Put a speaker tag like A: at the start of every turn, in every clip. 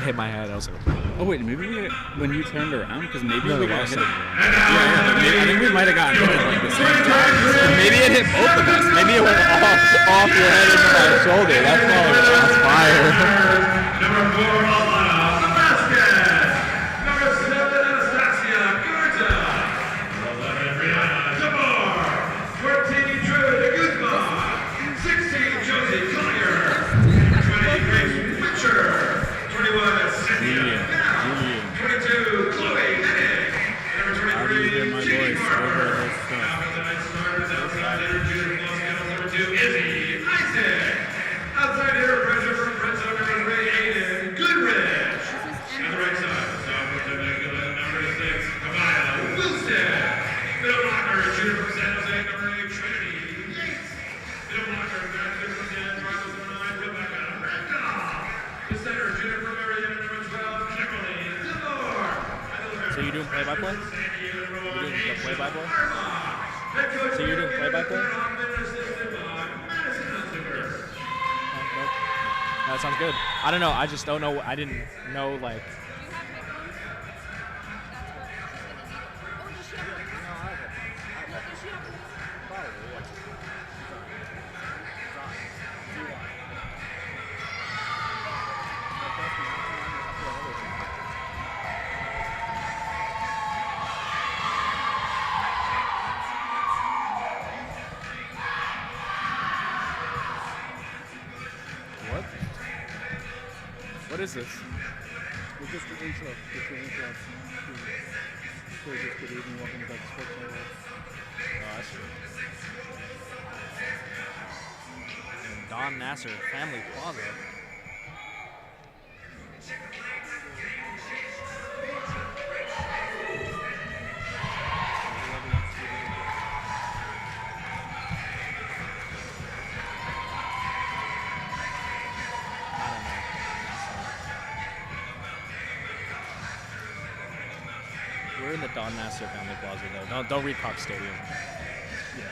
A: hit my head. I was like,
B: oh wait, maybe when you turned around, because maybe we got hit.
A: I think we might have gotten hit at like the same time.
C: Maybe it hit both of us. Maybe it went off your head into my shoulder. That's probably shots fired.
D: Number 4, Alana, the basket. Number 7, Anastasia Gurta. Number 11, Brianna Jabbar. 14, Drew Guzman. 16, Josie Collier. 20, Grace Witcher. 21, Cynthia Dow. 22, Chloe Hennig. Number 23, Jiggy Barber. Outside starters, outside hitter, Judith Moscow. Number 2, Izzy Isaac. Outside hitter, pressure from Prince of number 3, Aiden Goodrich. On the right side, sophomore number 6, Kamila Wilson. Middle blocker, shooter from San Jose, number 8, Trinity Yates. Middle blocker, backer from Dan Rivals, number 9, Rebecca Randolph. The center, shooter from Marietta, number 12, Kimberly Zimmer.
A: So you doing play-by-play? You doing the play-by-play? So you're doing play-by-play? That sounds good. I don't know. I just don't know. I didn't know, like. What is this?
E: It's just the intro. Just the intro. So just good evening. Welcome back to Sports Network.
A: Oh, I see. Don Nasser Family Plaza. We're in the Don Nasser Family Plaza, though. Don't read Cox Stadium.
E: Yeah.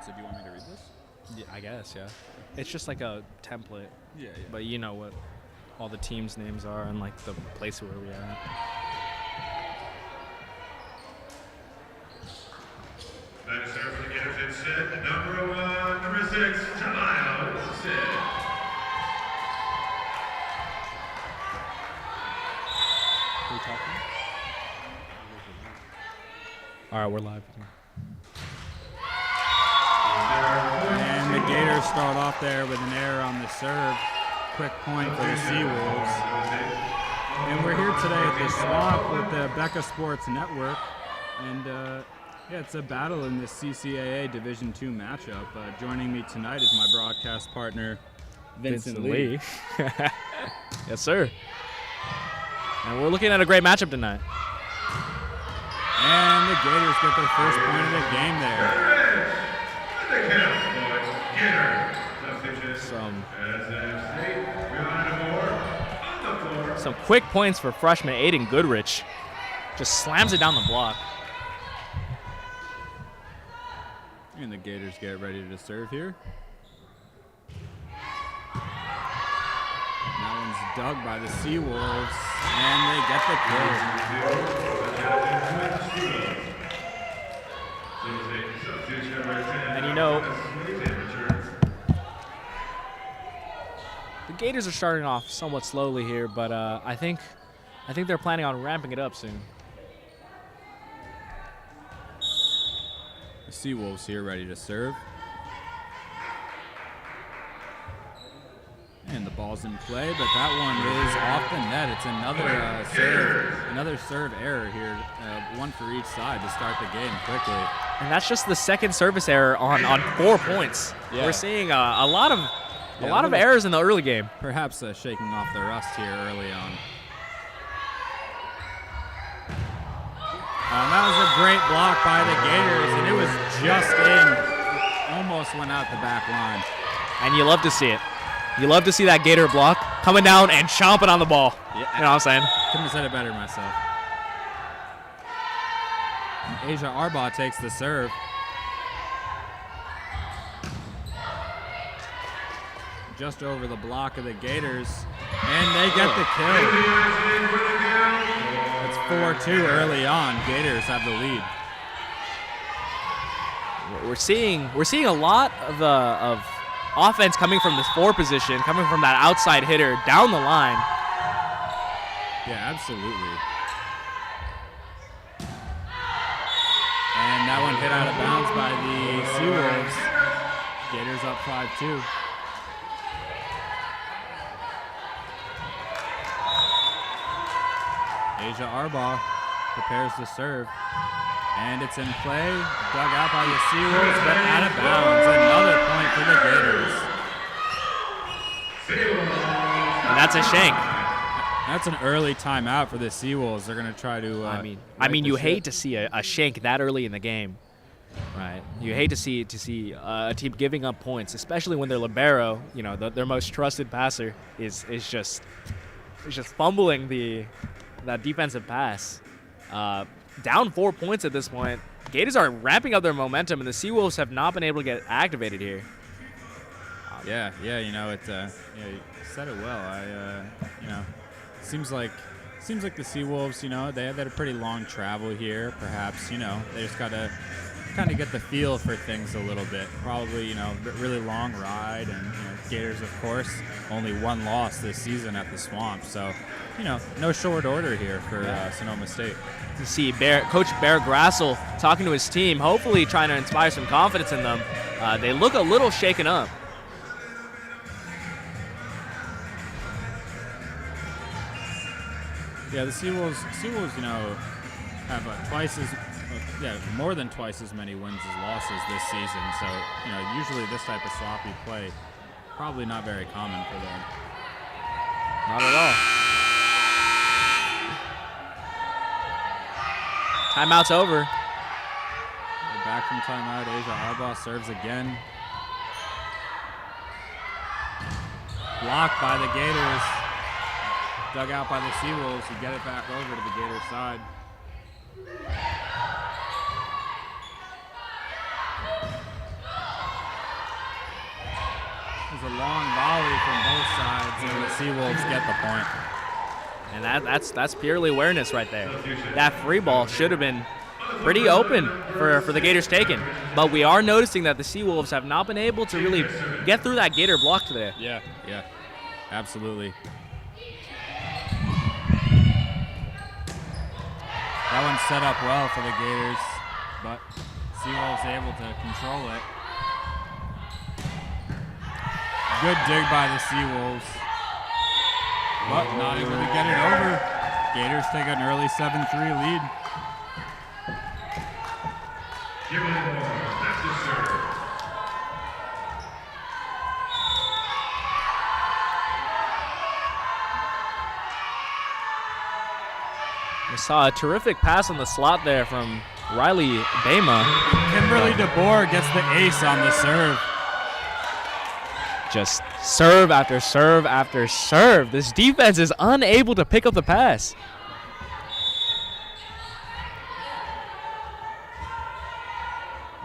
E: So do you want me to read this?
A: Yeah, I guess, yeah. It's just like a template.
E: Yeah.
A: But you know what all the teams' names are and like the place where we are at.
D: That is there for the Gators in Sid. Number 1, number 6, Tamayo Sid.
A: Are we talking? All right, we're live.
B: And the Gators start off there with an error on the serve. Quick point for the Seawolves. And we're here today at the Swamp with the BECA Sports Network. And yeah, it's a battle in this CCAA Division II matchup. Joining me tonight is my broadcast partner, Vincent Lee.
A: Yes, sir. And we're looking at a great matchup tonight.
B: And the Gators get their first point of the game there.
A: Some quick points for freshman Aiden Goodrich. Just slams it down the block.
B: And the Gators get ready to serve here. That one's dug by the Seawolves, and they get the kill.
A: And you know, the Gators are starting off somewhat slowly here, but I think they're planning on ramping it up soon.
B: The Seawolves here ready to serve. And the ball's in play, but that one is off the net. It's another serve error here, one for each side to start the game quickly.
A: And that's just the second service error on 4 points. Yeah. We're seeing a lot of errors in the early game.
B: Perhaps shaking off the rust here early on. That was a great block by the Gators, and it was just in. Almost went out the back line.
A: And you love to see it. You love to see that Gator block coming down and chomping on the ball.
B: Yeah.
A: You know what I'm saying?
B: Couldn't have said it better myself. And Asia Arbaugh takes the serve. Just over the block of the Gators, and they get the kill. It's 4-2 early on. Gators have the lead.
A: We're seeing a lot of offense coming from this 4 position, coming from that outside hitter down the line.
B: Yeah, absolutely. And that one hit out of bounds by the Seawolves. Gators up 5-2. Asia Arbaugh prepares to serve. And it's in play, dug out by the Seawolves, but out of bounds. Another point for the Gators.
A: And that's a shank.
B: That's an early timeout for the Seawolves. They're going to try to.
A: I mean, you hate to see a shank that early in the game, right? You hate to see a team giving up points, especially when their libero, you know, their most trusted passer, is just fumbling that defensive pass. Down 4 points at this point. Gators are ramping up their momentum, and the Seawolves have not been able to get activated here.
B: Yeah, you know, you said it well. You know, seems like the Seawolves, you know, they had a pretty long travel here. Perhaps, you know, they just got to kind of get the feel for things a little bit. Probably, you know, really long ride, and you know, Gators, of course, only 1 loss this season at the Swamp. So, you know, no short order here for Sonoma State.
A: You see Coach Bear Grassel talking to his team, hopefully trying to inspire some confidence in them. They look a little shaken up.
B: Yeah, the Seawolves, you know, have more than twice as many wins as losses this season. So, you know, usually this type of sloppy play, probably not very common for them.
A: Not at all. Timeout's over.
B: We're back from timeout. Asia Arbaugh serves again. Blocked by the Gators. Dug out by the Seawolves. You get it back over to the Gators side. There's a long volley from both sides, and the Seawolves get the point.
A: And that's purely awareness right there. That free ball should have been pretty open for the Gators taken. But we are noticing that the Seawolves have not been able to really get through that Gator block today.
B: Yeah, absolutely. That one's set up well for the Gators, but Seawolves able to control it. Good dig by the Seawolves, but not able to get it over. Gators take an early 7-3 lead.
A: We saw a terrific pass on the slot there from Riley Bama.
B: Kimberly DeBoer gets the ace on the serve.
A: Just serve after serve after serve. This defense is unable to pick up the pass.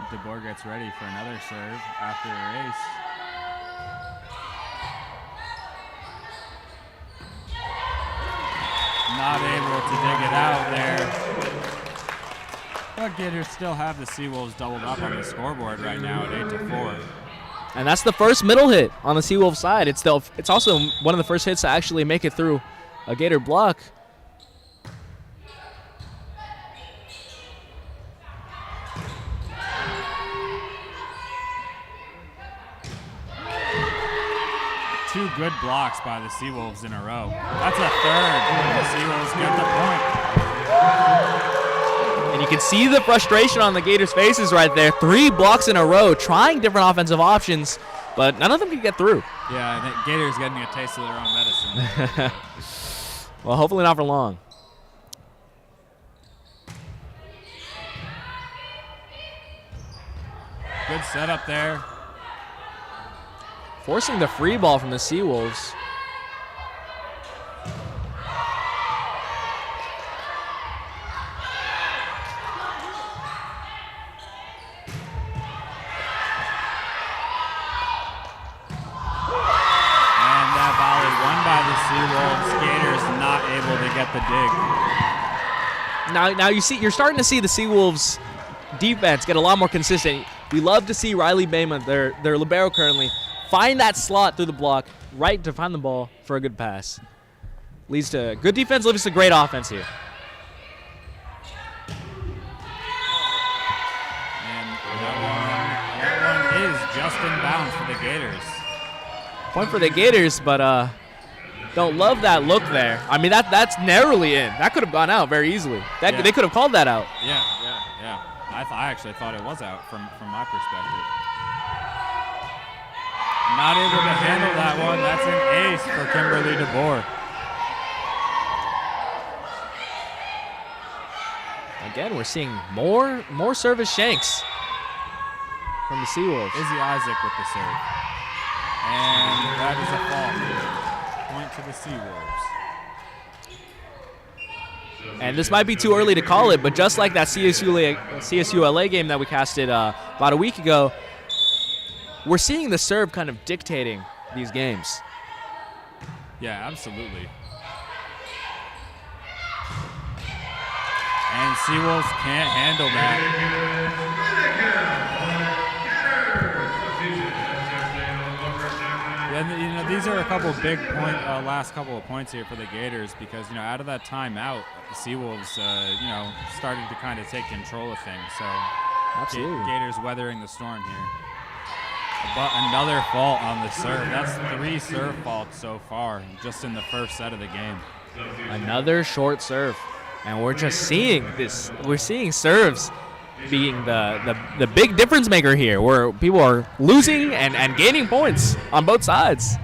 B: DeBoer gets ready for another serve after her ace. Not able to dig it out there. But Gators still have the Seawolves doubled up on the scoreboard right now at 8-4.
A: And that's the first middle hit on the Seawolves side. It's also one of the first hits to actually make it through a Gator block.
B: Two good blocks by the Seawolves in a row. That's a third. The Seawolves get the point.
A: And you can see the frustration on the Gators' faces right there. 3 blocks in a row, trying different offensive options, but none of them can get through.
B: Yeah, I think Gators getting a taste of their own medicine.
A: Well, hopefully not for long.
B: Good setup there.
A: Forcing the free ball from the Seawolves.
B: Seawolves. Gators not able to get the dig.
A: Now you're starting to see the Seawolves defense get a lot more consistent. We love to see Riley Bama, their libero currently, find that slot through the block, right to find the ball for a good pass. Leads to good defense, leads to great offense here.
B: And that one is just in bounds for the Gators.
A: Point for the Gators, but don't love that look there. I mean, that's narrowly in. That could have gone out very easily. They could have called that out.
B: Yeah. I actually thought it was out from my perspective. Not able to handle that one. That's an ace for Kimberly DeBoer.
A: Again, we're seeing more service shanks from the Seawolves.
B: Izzy Isaac with the serve. And that is a fault. Point to the Seawolves.
A: And this might be too early to call it, but just like that CSU LA game that we casted about a week ago, we're seeing the serve kind of dictating these games.
B: Yeah, absolutely. And Seawolves can't handle that. Yeah, these are a couple big last couple of points here for the Gators because, out of that timeout, the Seawolves, started to kind of take control of things. So,
A: absolutely,
B: Gators weathering the storm here. But another fault on the serve. That's 3 serve faults so far, just in the first set of the game.
A: Another short serve. And we're just seeing this. We're seeing serves being the big difference maker here, where people are losing and gaining points on both sides.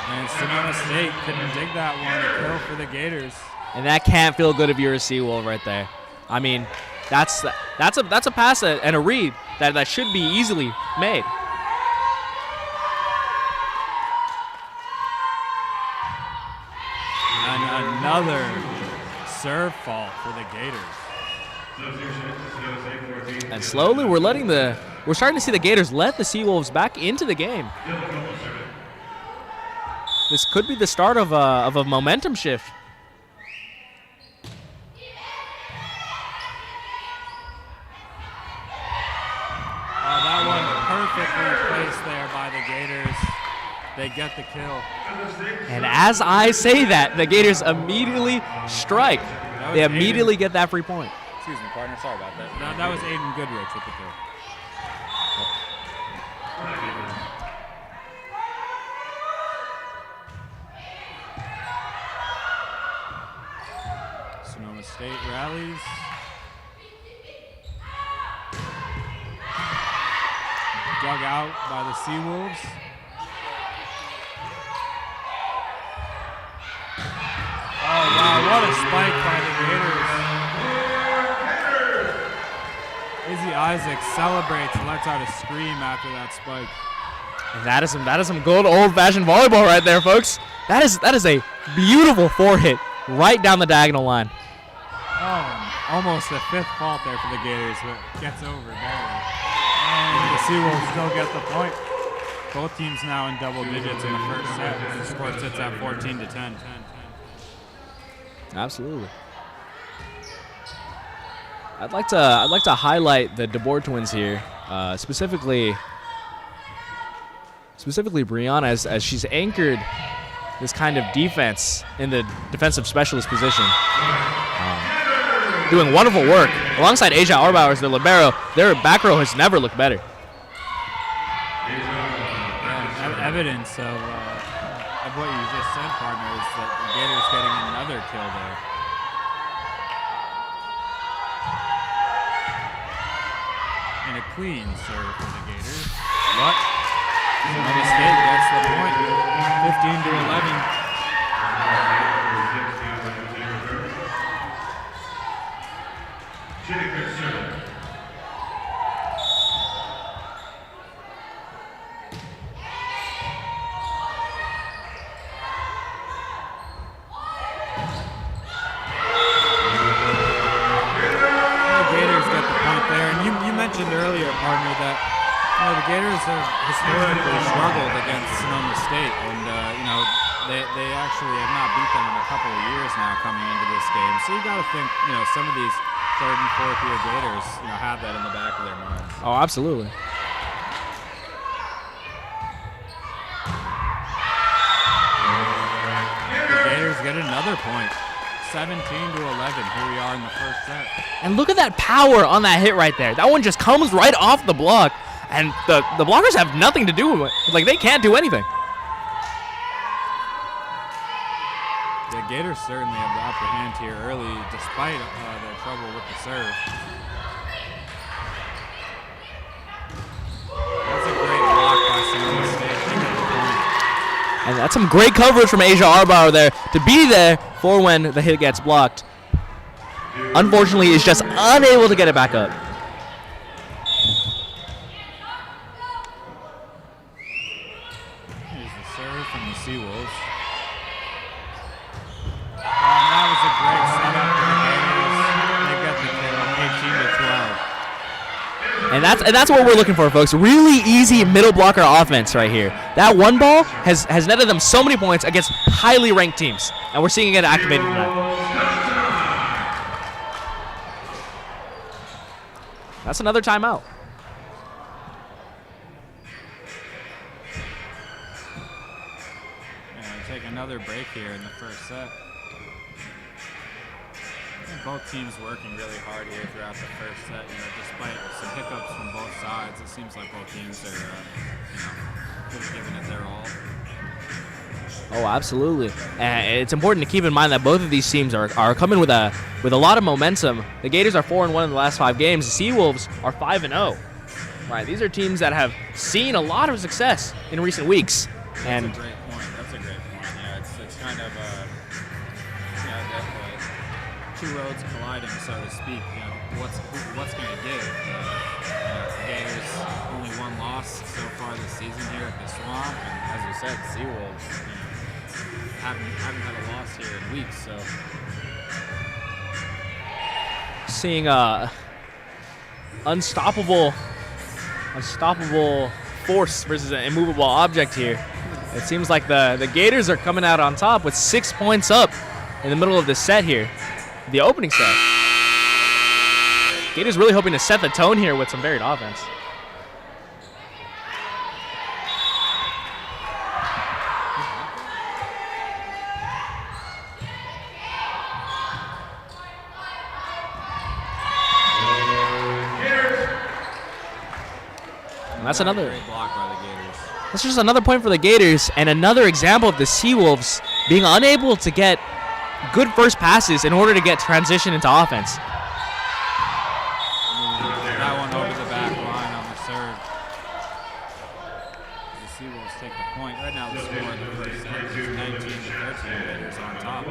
B: And Sonoma State couldn't dig that one. A kill for the Gators.
A: And that can't feel good if you're a Seawolf right there. I mean, that's a pass and a read that should be easily made.
B: And another serve fault for the Gators.
A: And slowly we're starting to see the Gators let the Seawolves back into the game. This could be the start of a momentum shift.
B: That one perfectly placed there by the Gators. They get the kill.
A: And as I say that, the Gators immediately strike. They immediately get that free point.
C: Excuse me, partner. Sorry about that.
B: No, that was Aiden Goodrich with the kill. Sonoma State rallies. Dug out by the Seawolves. Oh, wow, what a spike by the Gators. Izzy Isaac celebrates and lets out a scream after that spike.
A: And that is some good old-fashioned volleyball right there, folks. That is a beautiful 4-hit right down the diagonal line.
B: Oh, almost a 5th fault there for the Gators, but gets over barely. And the Seawolves still get the point. Both teams now in double digits in the first set. The score sits at 14-10.
A: Absolutely. I'd like to highlight the DeBoer twins here, specifically Brianna as she's anchored this kind of defense in the defensive specialist position. Doing wonderful work alongside Asia Arbauer, their libero. Their back row has never looked better.
B: Yeah, evidence of what you just said, partner, is that the Gators getting another kill there. And a clean serve for the Gators. But Sonoma State gets the point, 15-11. Gators have historically struggled against Sonoma State, and they actually have not beat them in a couple of years now coming into this game. So you got to think, some of these third and fourth year Gators, have that in the back of their minds.
A: Oh, absolutely.
B: The Gators get another point. 17-11. Here we are in the first set.
A: And look at that power on that hit right there. That one just comes right off the block, and the blockers have nothing to do with it. Like, they can't do anything.
B: The Gators certainly have the upper hand here early, despite their trouble with the serve. That's a great block by Sonoma State. They get the point.
A: And that's some great coverage from Asia Arbauer there to be there for when the hit gets blocked. Unfortunately, he's just unable to get it back up.
B: Here's the serve from the Seawolves. That was a great setup for the Gators. They got the kill, 18-12.
A: And that's what we're looking for, folks. Really easy middle blocker offense right here. That one ball has netted them so many points against highly ranked teams, and we're seeing it activated tonight. That's another timeout.
B: Take another break here in the first set. Both teams working really hard here throughout the first set. Despite some hiccups from both sides, it seems like both teams are, really giving it their all.
A: Oh, absolutely. And it's important to keep in mind that both of these teams are coming with a lot of momentum. The Gators are 4-1 in the last 5 games. The Seawolves are 5-0. Right, these are teams that have seen a lot of success in recent weeks.
B: That's a great point. That's a great point. Yeah, it's kind of two roads colliding, so to speak. What's going to give? Gators only one loss so far this season here at the Swamp, and as you said, Seawolves haven't had a loss here in weeks. So
A: seeing unstoppable force versus an immovable object here. It seems like the Gators are coming out on top with 6 points up in the middle of the set here. The opening set. Gators really hoping to set the tone here with some varied offense. And that's another
B: great block by the Gators.
A: That's just another point for the Gators, and another example of the Seawolves being unable to get good first passes in order to get transition into offense.
B: That one over the back line on the serve. The Seawolves take the point. Right now the score in the first set is 19-13. Gators on top.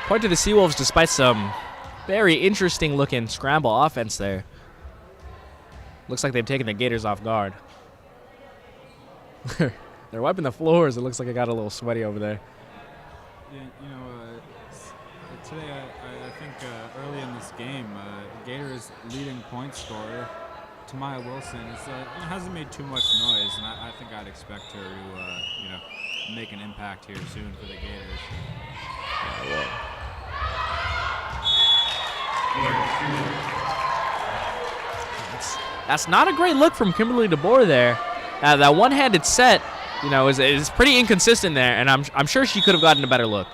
A: Point to the Seawolves despite some very interesting looking scramble offense there. Looks like they've taken the Gators off guard. They're wiping the floors. It looks like it got a little sweaty over there.
B: Yeah, today I think early in this game, Gators' leading point scorer, Tamaya Wilson, hasn't made too much noise, and I think I'd expect her to, make an impact here soon for the Gators.
A: That's not a great look from Kimberly DeBoer there. That one-handed set, is pretty inconsistent there, and I'm sure she could have gotten a better look.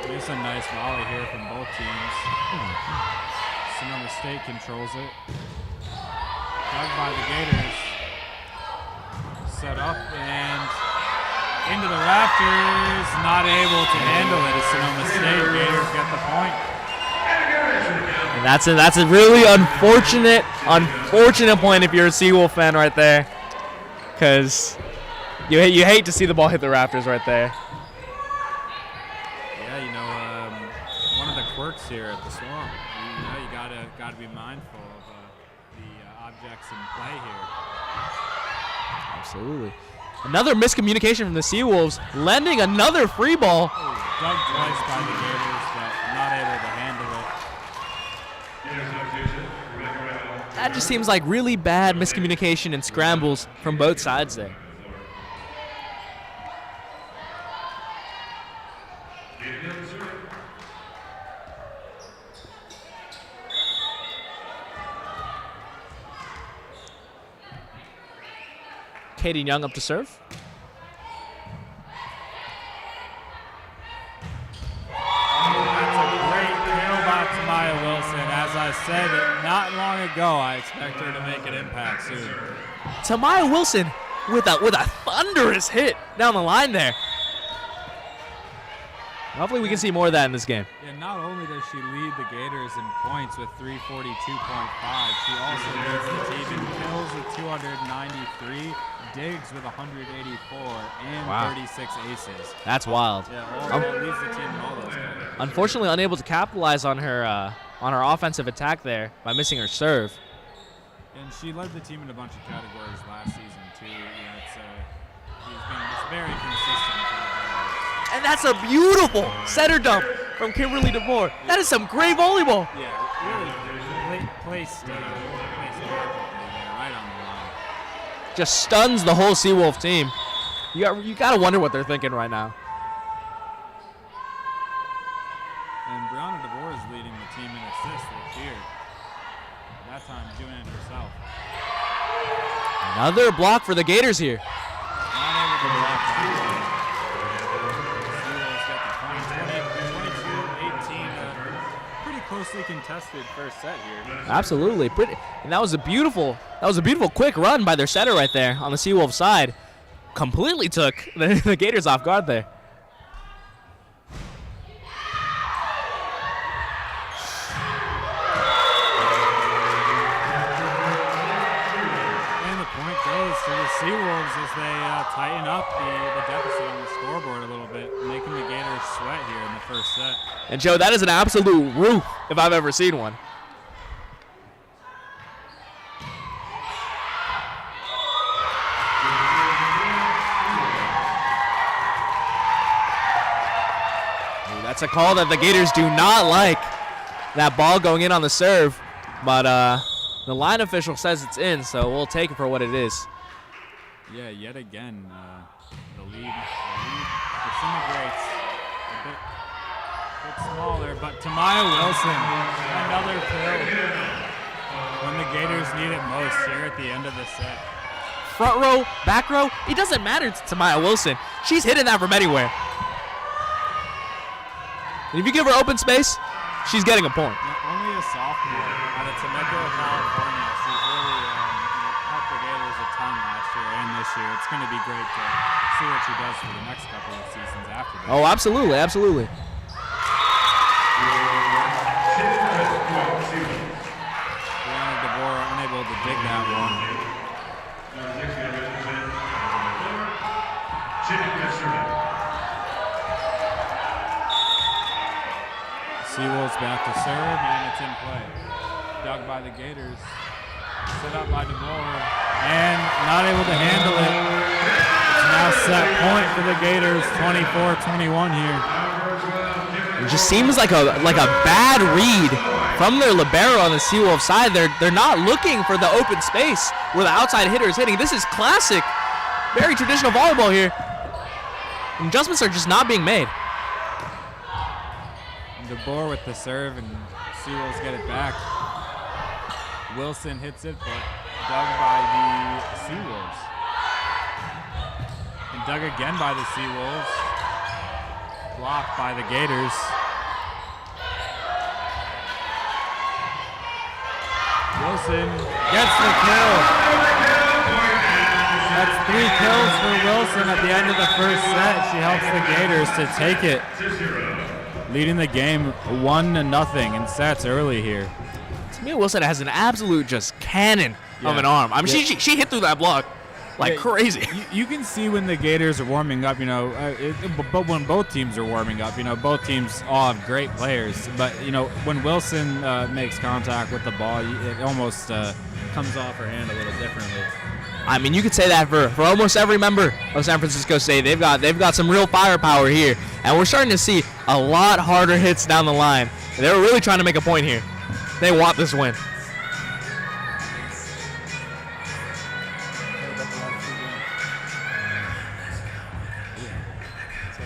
B: There's a nice volley here from both teams. Sonoma State controls it. Dug by the Gators. set up and into the rafters. Not able to handle it as Sonoma State. Gators get the point.
A: And that's a really unfortunate point if you're a Seawolf fan right there, because you hate to see the ball hit the rafters right there.
B: Yeah, you know, one of the quirks here at the Swamp, you gotta be mindful of the objects in play here.
A: Absolutely. Another miscommunication from the Seawolves, lending another free ball.
B: Dug twice by the Gators, but not able to handle it.
A: That just seems like really bad miscommunication and scrambles from both sides there. Katie Young up to serve.
B: That's a great kill by Tamaya Wilson. As I said not long ago, I expect her to make an impact soon.
A: Tamaya Wilson with a thunderous hit down the line there. Hopefully we can see more of that in this game.
B: Yeah, not only does she lead the Gators in points with 342.5, she also leads the team in kills with 293, digs with 184, and
A: Wow.
B: 36 aces.
A: That's wild.
B: Yeah, leads the team in all those categories.
A: Unfortunately, unable to capitalize on her offensive attack there by missing her serve.
B: And she led the team in a bunch of categories last season too. Yeah, she's been just very consistent for the Gators.
A: And that's a beautiful setter dump from Kimberly DeBoer. That is some great volleyball.
B: Yeah, really placed perfectly there, right on the line.
A: Just stuns the whole Seawolf team. You gotta wonder what they're thinking right now.
B: And Brianna DeBoer is leading the team in assists this year. That time doing it herself.
A: Another block for the Gators here.
B: Not able to block. Seawolves got the point. 22-18. Pretty closely contested first set here.
A: Absolutely, and that was a beautiful quick run by their setter right there on the Seawolf side. Completely took the Gators off guard there.
B: And the point goes to the Seawolves as they tighten up the deficit on the scoreboard a little bit, making the Gators sweat here in the first set.
A: And Joe, that is an absolute roof if I've ever seen one. That's a call that the Gators do not like. That ball going in on the serve, but the line official says it's in, so we'll take it for what it is.
B: Yeah, yet again, the lead disintegrates a bit smaller, but Tamaya Wilson, another kill when the Gators need it most here at the end of the set.
A: Front row, back row, it doesn't matter to Tamaya Wilson. She's hitting that from anywhere. And if you give her open space, she's getting a point.
B: Only a sophomore out of Temecula, California. She's really helped the Gators a ton last year and this year. It's going to be great to see what she does for the next couple of seasons after that.
A: Oh, absolutely, absolutely.
B: Brianna DeBoer unable to dig that one. Seawolves back to serve, and it's in play. Dug by the Gators. Set up by DeBoer, and not able to handle it. It's now set point for the Gators, 24-21 here.
A: It just seems like a bad read from their libero on the Seawolf side. They're not looking for the open space where the outside hitter is hitting. This is classic, very traditional volleyball here. And adjustments are just not being made.
B: DeBoer with the serve, and Seawolves get it back. Wilson hits it, but dug by the Seawolves. And dug again by the Seawolves. Blocked by the Gators. Wilson gets the kill. That's 3 kills for Wilson at the end of the first set. She helps the Gators to take it, leading the game 1-0 in sets early here.
A: Tamia Wilson has an absolute just cannon of an arm. I mean, she hit through that block like crazy.
B: You can see when the Gators are warming up, but when both teams are warming up, both teams all have great players. But, when Wilson makes contact with the ball, it almost comes off her hand a little differently.
A: I mean, you could say that for almost every member of San Francisco State. They've got some real firepower here, and we're starting to see a lot harder hits down the line. They were really trying to make a point here. They want this win.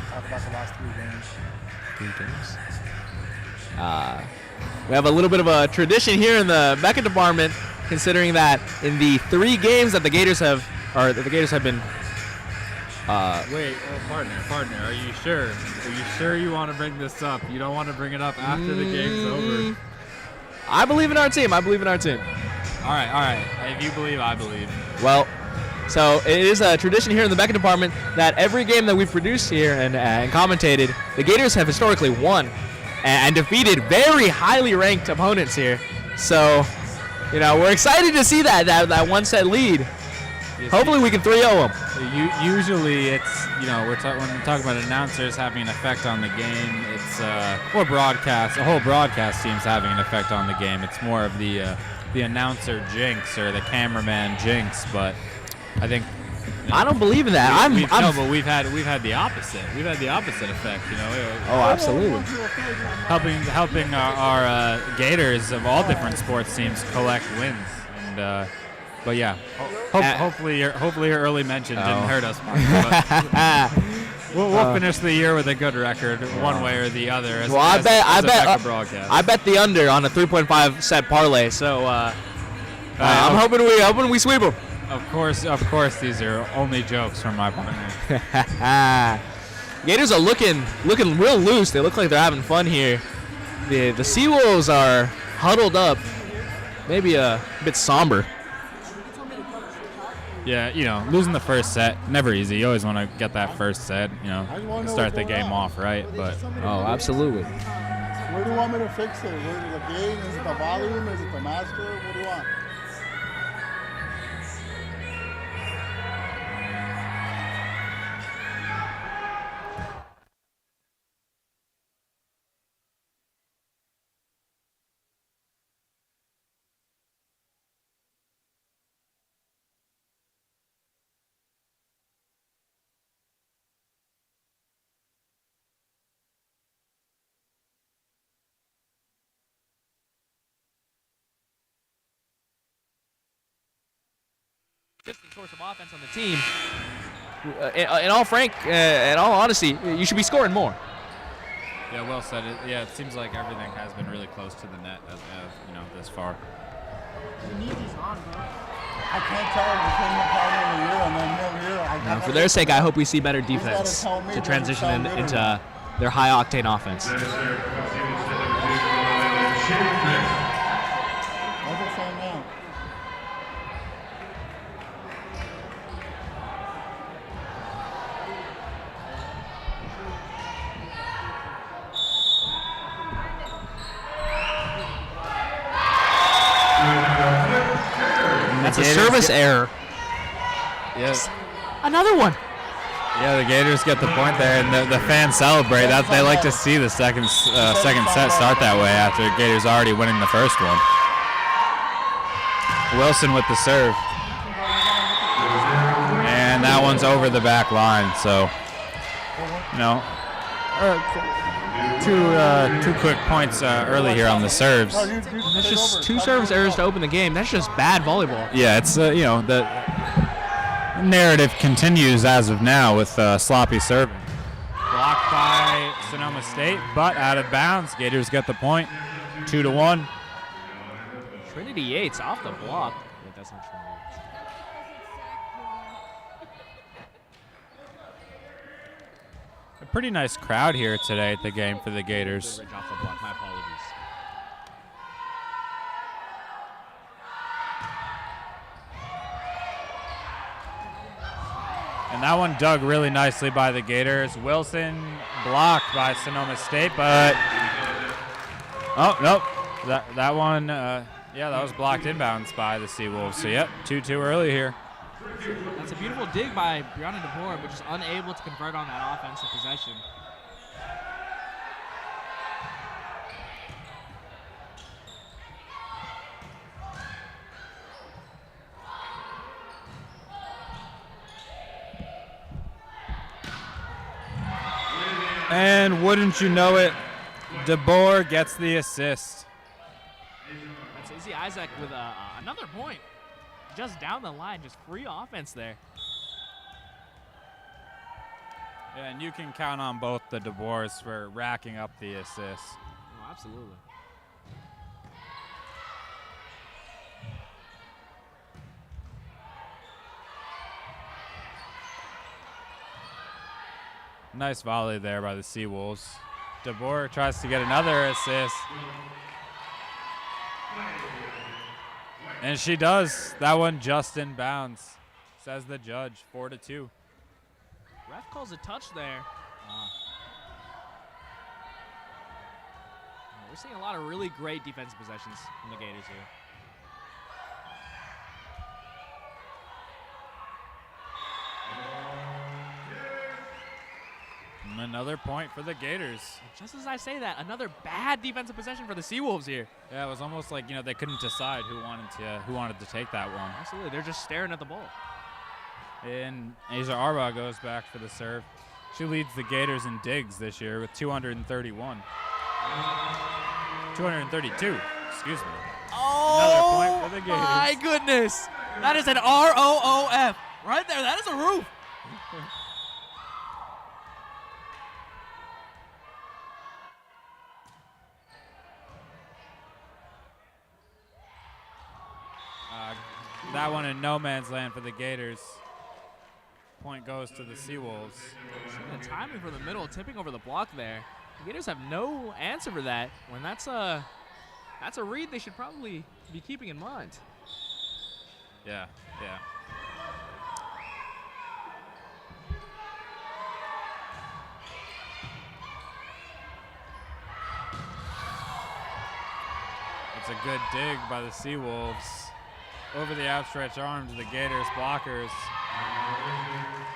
E: Talk about the last 3 games.
A: We have a little bit of a tradition here in the BECA department, considering that in the 3 games that the Gators have been.
B: Wait, partner, are you sure? Are you sure you want to bring this up? You don't want to bring it up after the game's over?
A: I believe in our team.
B: All right. If you believe, I believe.
A: Well, so it is a tradition here in the BECA department that every game that we've produced here and commentated, the Gators have historically won and defeated very highly ranked opponents here. So, we're excited to see that 1-set lead. Hopefully we can 3-0 them.
B: Usually it's, when we're talking about announcers having an effect on the game, it's, or the whole broadcast team's having an effect on the game. It's more of the announcer jinx or the cameraman jinx, but I think
A: I don't believe in that.
B: but we've had the opposite. We've had the opposite effect,
A: Oh, absolutely.
B: helping our Gators of all different sports teams collect wins. And but yeah, hopefully your early mention didn't hurt us much. We'll finish the year with a good record, one way or the other. I
A: bet the under on a 3.5 set parlay. So I'm hoping we sweep them.
B: Of course, these are only jokes from my partner.
A: Gators are looking real loose. They look like they're having fun here. The Seawolves are huddled up, maybe a bit somber.
B: Yeah, losing the first set, never easy. You always want to get that first set, start the game off right. But
A: absolutely.
E: Where do you want me to fix it? Where is the gain? Is it the volume? Is it the master? What do you want?
A: Source of offense on the team. In all honesty, you should be scoring more.
B: Yeah, well said. It seems like everything has been really close to the net as this far.
E: You need these on, bro. I can't tell if it's in the partner in the year and then here.
A: For their sake, I hope we see better defense to transition into their high octane offense.
E: What's it saying now?
A: That's a service error.
B: Yes.
A: Another one.
B: Yeah, the Gators get the point there, and the fans celebrate. They like to see the second set start that way after Gators already winning the first one. Wilson with the serve. And that one's over the back line, so, two quick points early here on the serves.
A: That's just 2 service errors to open the game. That's just bad volleyball.
B: Yeah, it's the narrative continues as of now with sloppy serving. Blocked by Sonoma State, but out of bounds. Gators get the point, 2-1.
A: Trinity Yates off the block. Wait, that's not Trinity Yates.
B: A pretty nice crowd here today at the game for the Gators.
A: Off the block. My apologies.
B: And that one dug really nicely by the Gators. Wilson blocked by Sonoma State, but oh, nope. That one, yeah, that was blocked inbounds by the Seawolves. So, yep, 2-2 early here.
A: That's a beautiful dig by Brianna DeBoer, but just unable to convert on that offensive possession.
B: And wouldn't you know it, DeBoer gets the assist.
A: That's Izzy Isaac with another point. Just down the line, just free offense there.
B: Yeah, and you can count on both the DeBoers for racking up the assists.
A: Oh, absolutely.
B: Nice volley there by the Seawolves. DeBoer tries to get another assist. And she does. That one just in bounds, says the judge, 4-2.
A: Ref calls a touch there. We're seeing a lot of really great defensive possessions from the Gators here.
B: Another point for the Gators.
A: Just as I say that, another bad defensive possession for the Seawolves here.
B: Yeah, it was almost like, you know, they couldn't decide who wanted to take that one.
A: Absolutely, they're just staring at the ball.
B: And Asia Arbaugh goes back for the serve. She leads the Gators in digs this year with 231. 232, excuse me.
A: Oh,
B: another point for the Gators.
A: My goodness. That is an ROOF. Right there, that is a roof.
B: That one in no man's land for the Gators. Point goes to the Seawolves.
A: The timing for the middle, tipping over the block there. The Gators have no answer for that. When that's a read they should probably be keeping in mind.
B: Yeah. It's a good dig by the Seawolves. Over the outstretched arms of the Gators blockers.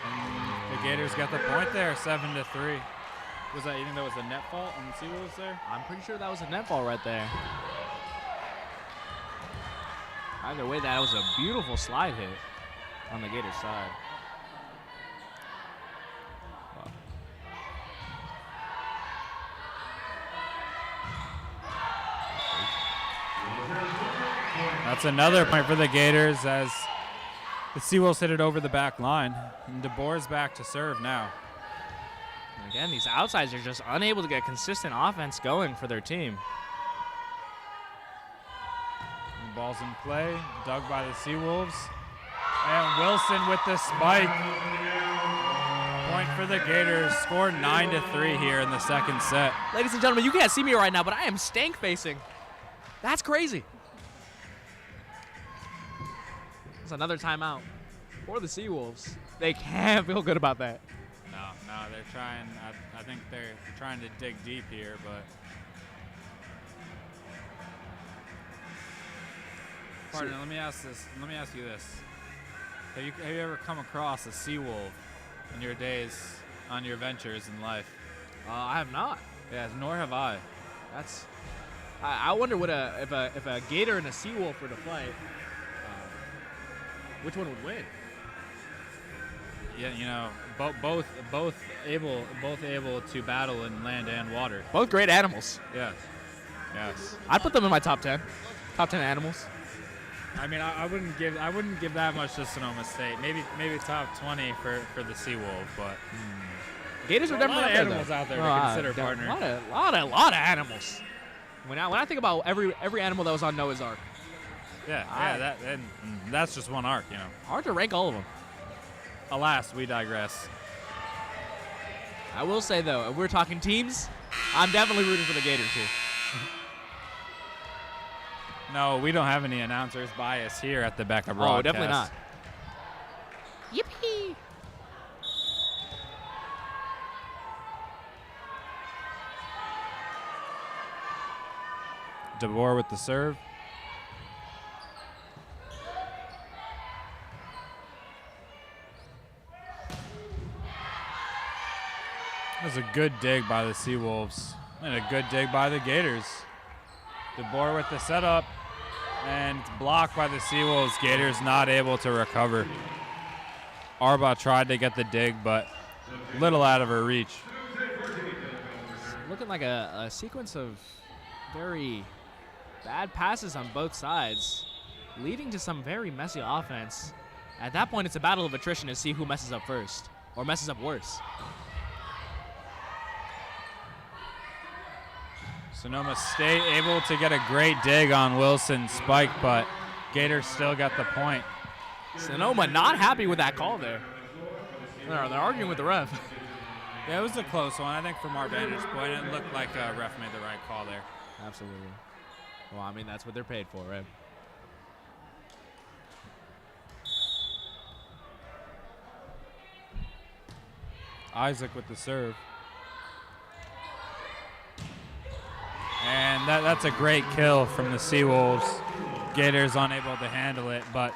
B: And the Gators got the point there, 7-3. Was that, you think that was a net fault on the Seawolves there?
A: I'm pretty sure that was a net ball right there. Either way, that was a beautiful slide hit on the Gators side.
B: That's another point for the Gators as the Seawolves hit it over the back line. And DeBoer's back to serve now.
A: And again, these outsides are just unable to get consistent offense going for their team.
B: And ball's in play, dug by the Seawolves. And Wilson with the spike. Point for the Gators, scored 9-3 here in the second set.
A: Ladies and gentlemen, you can't see me right now, but I am stank facing. That's crazy. It's another timeout for the Seawolves. They can't feel good about that.
B: No, they're trying. I think they're trying to dig deep here, but. Partner, let me ask you this: Have you ever come across a sea wolf in your days on your ventures in life?
A: I have not.
B: Yeah, nor have I.
A: That's. I wonder what if a gator and a sea wolf were to fight, which one would win?
B: Yeah, you know, both able to battle in land and water.
A: Both great animals.
B: Yes.
A: I'd put them in my top 10 animals.
B: I mean, I wouldn't give that much to Sonoma State. Maybe top 20 for the sea wolf, but
A: Gators are definitely
B: a lot of animals out there to consider, partner.
A: A lot of animals. When I think about every animal that was on Noah's Ark.
B: That's just one ark, you know.
A: Hard to rank all of them.
B: Alas, we digress.
A: I will say, though, if we're talking teams, I'm definitely rooting for the Gators here.
B: No, we don't have any announcers bias here at the BECA broadcast.
A: Oh, definitely not. Yippee!
B: DeBoer with the serve. That was a good dig by the Seawolves and a good dig by the Gators. DeBoer with the setup, and it's blocked by the Seawolves. Gators not able to recover. Arba tried to get the dig, but little out of her reach.
A: Looking like a sequence of very bad passes on both sides, leading to some very messy offense. At that point, it's a battle of attrition to see who messes up first or messes up worse.
B: Sonoma State able to get a great dig on Wilson's spike, but Gators still got the point.
A: Sonoma not happy with that call there. They're arguing with the ref.
B: Yeah, it was a close one. I think from our vantage point, it looked like a ref made the right call there.
A: Absolutely. Well, I mean, that's what they're paid for, right?
B: Isaac with the serve. And that's a great kill from the Seawolves. Gators unable to handle it, but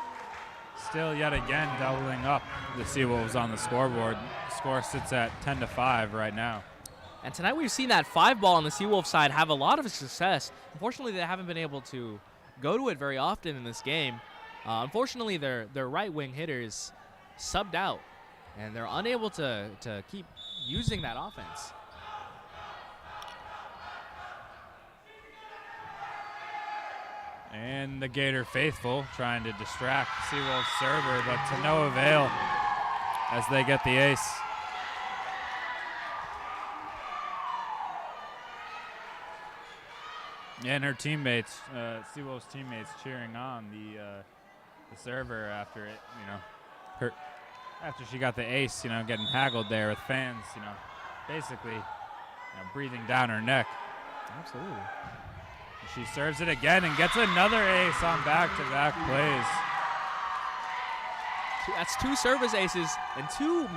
B: still yet again doubling up the Seawolves on the scoreboard. Score sits at 10-5 right now.
A: And tonight we've seen that 5 ball on the Seawolves side have a lot of success. Unfortunately, they haven't been able to go to it very often in this game. Unfortunately, their right wing hitters subbed out, and they're unable to keep using that offense.
B: And the Gator faithful trying to distract Seawolves server, but to no avail as they get the ace. And her teammates, Seawolves teammates, cheering on the server after it, after she got the ace, getting haggled there with fans, basically, breathing down her neck.
A: Absolutely.
B: She serves it again and gets another ace on back-to-back plays.
A: That's 2 service aces and 2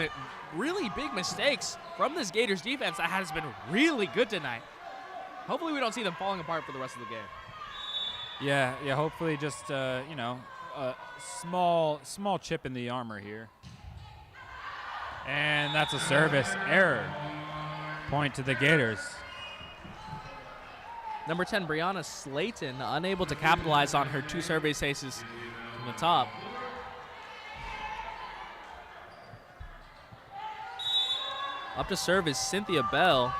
A: really big mistakes from this Gators defense that has been really good tonight. Hopefully we don't see them falling apart for the rest of the game.
B: Yeah, hopefully just, a small chip in the armor here. And that's a service error. Point to the Gators.
A: Number 10, Brianna Slayton, unable to capitalize on her 2 service aces from the top. Up to serve is Cynthia Bell.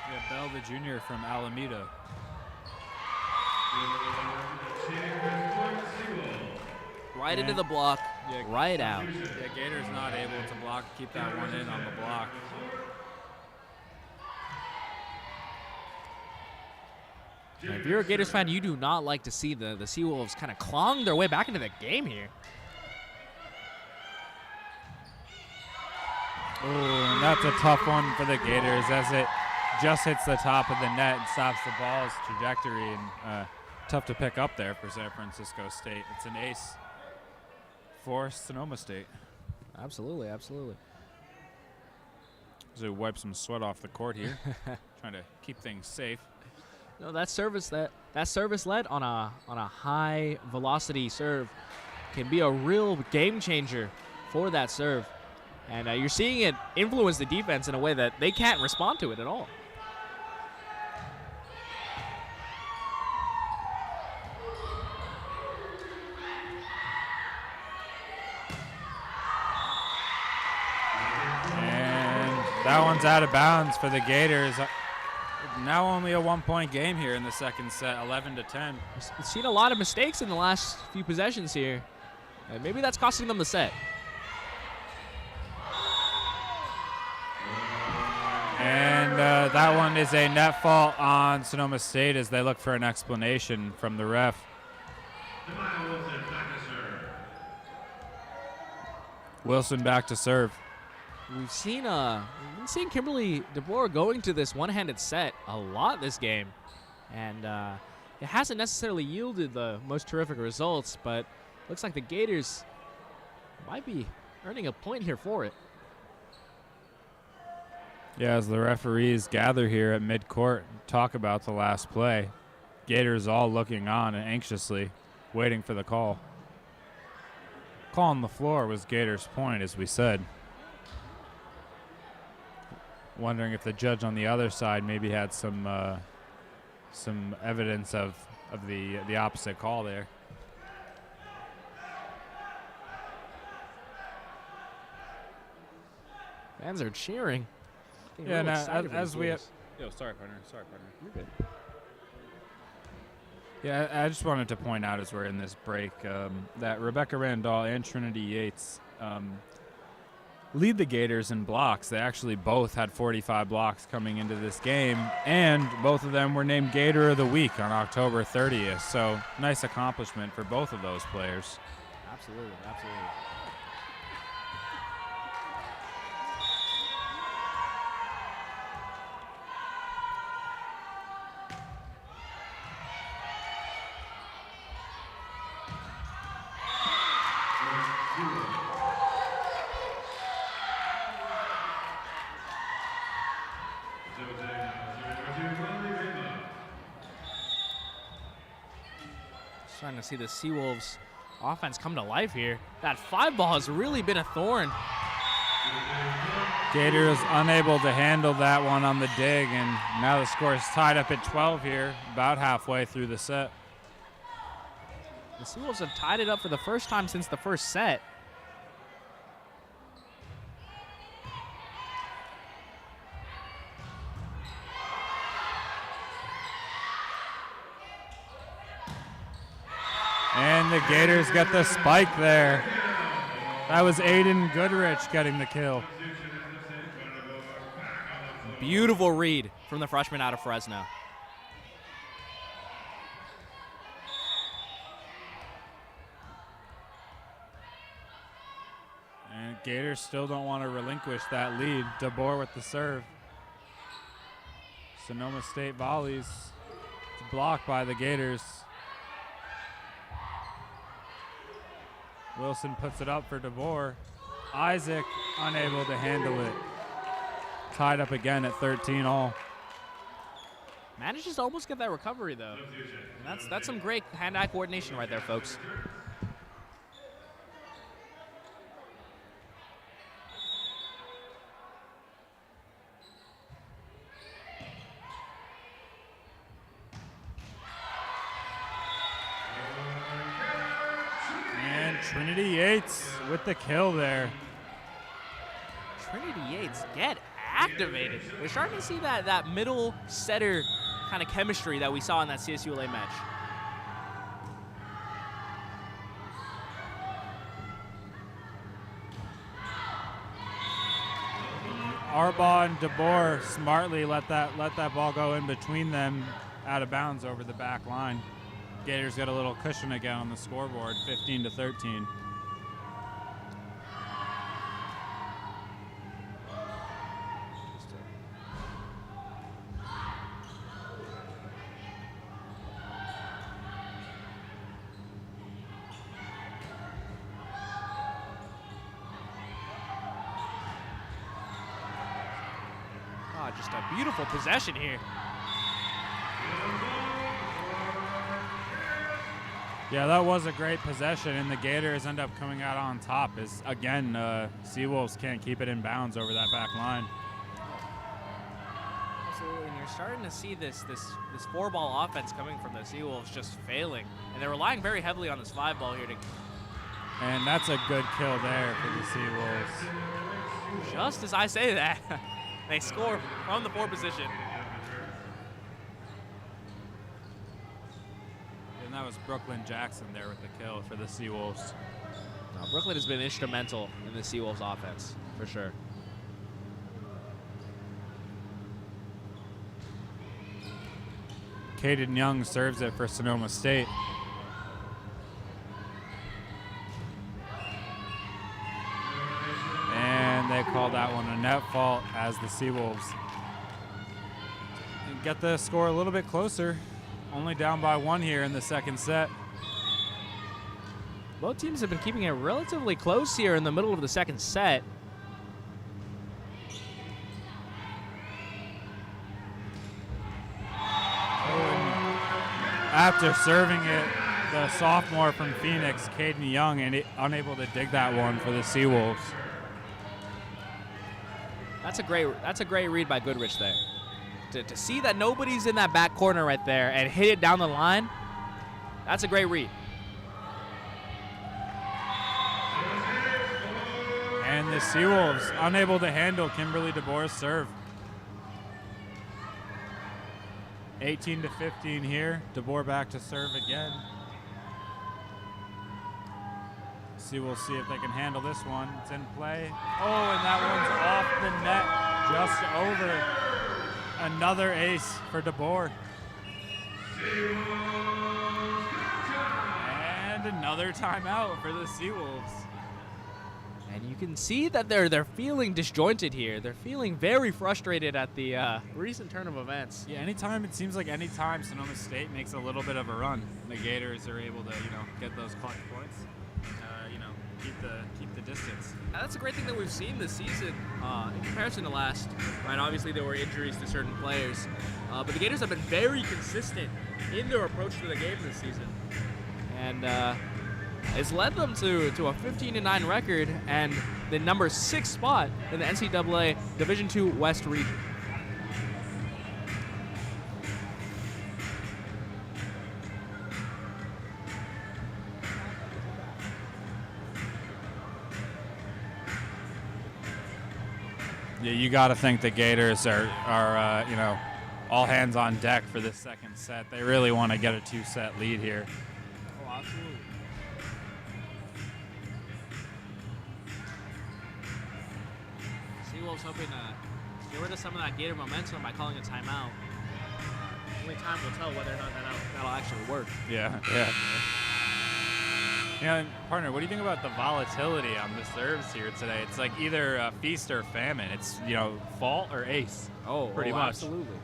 B: Yeah, Bell, the junior from Alameda.
A: Right into the block, right out.
B: Yeah, Gator's not able to block, keep that one in on the block.
A: And if you're a Gators fan, you do not like to see the Seawolves kind of clawing their way back into the game here.
B: Ooh, and that's a tough one for the Gators as it just hits the top of the net and stops the ball's trajectory. And tough to pick up there for San Francisco State. It's an ace for Sonoma State.
A: Absolutely, absolutely.
B: So wipe some sweat off the court here, trying to keep things safe.
A: No, that service led on a high velocity serve can be a real game changer for that serve. And you're seeing it influence the defense in a way that they can't respond to it at all.
B: And that one's out of bounds for the Gators. Now only a 1-point game here in the second set, 11-10.
A: We've seen a lot of mistakes in the last few possessions here. And maybe that's costing them the set.
B: And that one is a net fault on Sonoma State as they look for an explanation from the ref. Wilson back to serve.
A: We've seen Kimberly DeBoer going to this one-handed set a lot this game, and it hasn't necessarily yielded the most terrific results, but looks like the Gators might be earning a point here for it.
B: Yeah, as the referees gather here at midcourt, talk about the last play, Gators all looking on and anxiously waiting for the call. Call on the floor was Gators' point, as we said. Wondering if the judge on the other side maybe had some evidence of the opposite call there.
A: Fans are cheering.
B: Yeah, and as we have,
C: Yo, sorry, partner.
A: You're good.
B: yeah, I just wanted to point out as we're in this break that Rebecca Randall and Trinity Yates lead the Gators in blocks. They actually both had 45 blocks coming into this game, and both of them were named Gator of the Week on October 30th. So nice accomplishment for both of those players.
A: Absolutely. Starting to see the Seawolves offense come to life here. That 5 ball has really been a thorn.
B: Gators unable to handle that one on the dig, and now the score is tied up at 12 here, about halfway through the set.
A: The Seawolves have tied it up for the first time since the first set.
B: And the Gators get the spike there. That was Aiden Goodrich getting the kill.
A: Beautiful read from the freshman out of Fresno.
B: And Gators still don't want to relinquish that lead. DeBoer with the serve. Sonoma State volleys. It's blocked by the Gators. Wilson puts it up for DeBoer. Isaac unable to handle it. Tied up again at 13 all.
A: Manages to almost get that recovery, though. And that's some great hand-eye coordination right there, folks.
B: Trinity Yates with the kill there.
A: Trinity Yates, get activated. We're starting to see that middle setter kind of chemistry that we saw in that CSULA match.
B: Arbaugh and DeBoer smartly let that ball go in between them, out of bounds over the back line. Gators got a little cushion again on the scoreboard, 15-13.
A: Oh, just a beautiful possession here.
B: Yeah, that was a great possession, and the Gators end up coming out on top as, again, Seawolves can't keep it in bounds over that back line.
A: Absolutely, and you're starting to see this 4-ball offense coming from the Seawolves just failing. And they're relying very heavily on this 5-ball here to...
B: And that's a good kill there for the Seawolves.
A: Just as I say that, they score from the 4 position.
B: And that was Brooklyn Jackson there with the kill for the Seawolves.
A: No, Brooklyn has been instrumental in the Seawolves offense, for sure.
B: Caden Young serves it for Sonoma State. And they call that one a net fault as the Seawolves get the score a little bit closer. Only down by 1 here in the second set.
A: Both teams have been keeping it relatively close here in the middle of the second set.
B: After serving it, the sophomore from Phoenix, Caden Young, and unable to dig that one for the Seawolves.
A: That's a great read by Goodrich there. To see that nobody's in that back corner right there and hit it down the line, that's a great read.
B: And the Seawolves unable to handle Kimberly DeBoer's serve. 18-15 here. DeBoer back to serve again. We'll see if they can handle this one. It's in play. Oh, and that one's off the net, just over. Another ace for DeBoer. And another timeout for the Seawolves.
A: And you can see that they're feeling disjointed here. They're feeling very frustrated at the recent turn of events.
B: Yeah, anytime Sonoma State makes a little bit of a run, the Gators are able to, get those clutch points. Keep the distance.
A: That's a great thing that we've seen this season in comparison to last. Right, obviously there were injuries to certain players, but the Gators have been very consistent in their approach to the game this season, and it's led them to a 15-9 record and the number 6 spot in the NCAA Division II West region.
B: Yeah, you got to think the Gators are all hands on deck for this second set. They really want to get a 2-set lead here.
A: Oh, absolutely. Seawolves hoping to get rid of some of that Gator momentum by calling a timeout. Only time will tell whether or not that'll actually work.
B: Yeah. And partner, what do you think about the volatility on the serves here today? It's like either feast or famine. It's fault or ace. Pretty much.
A: Absolutely.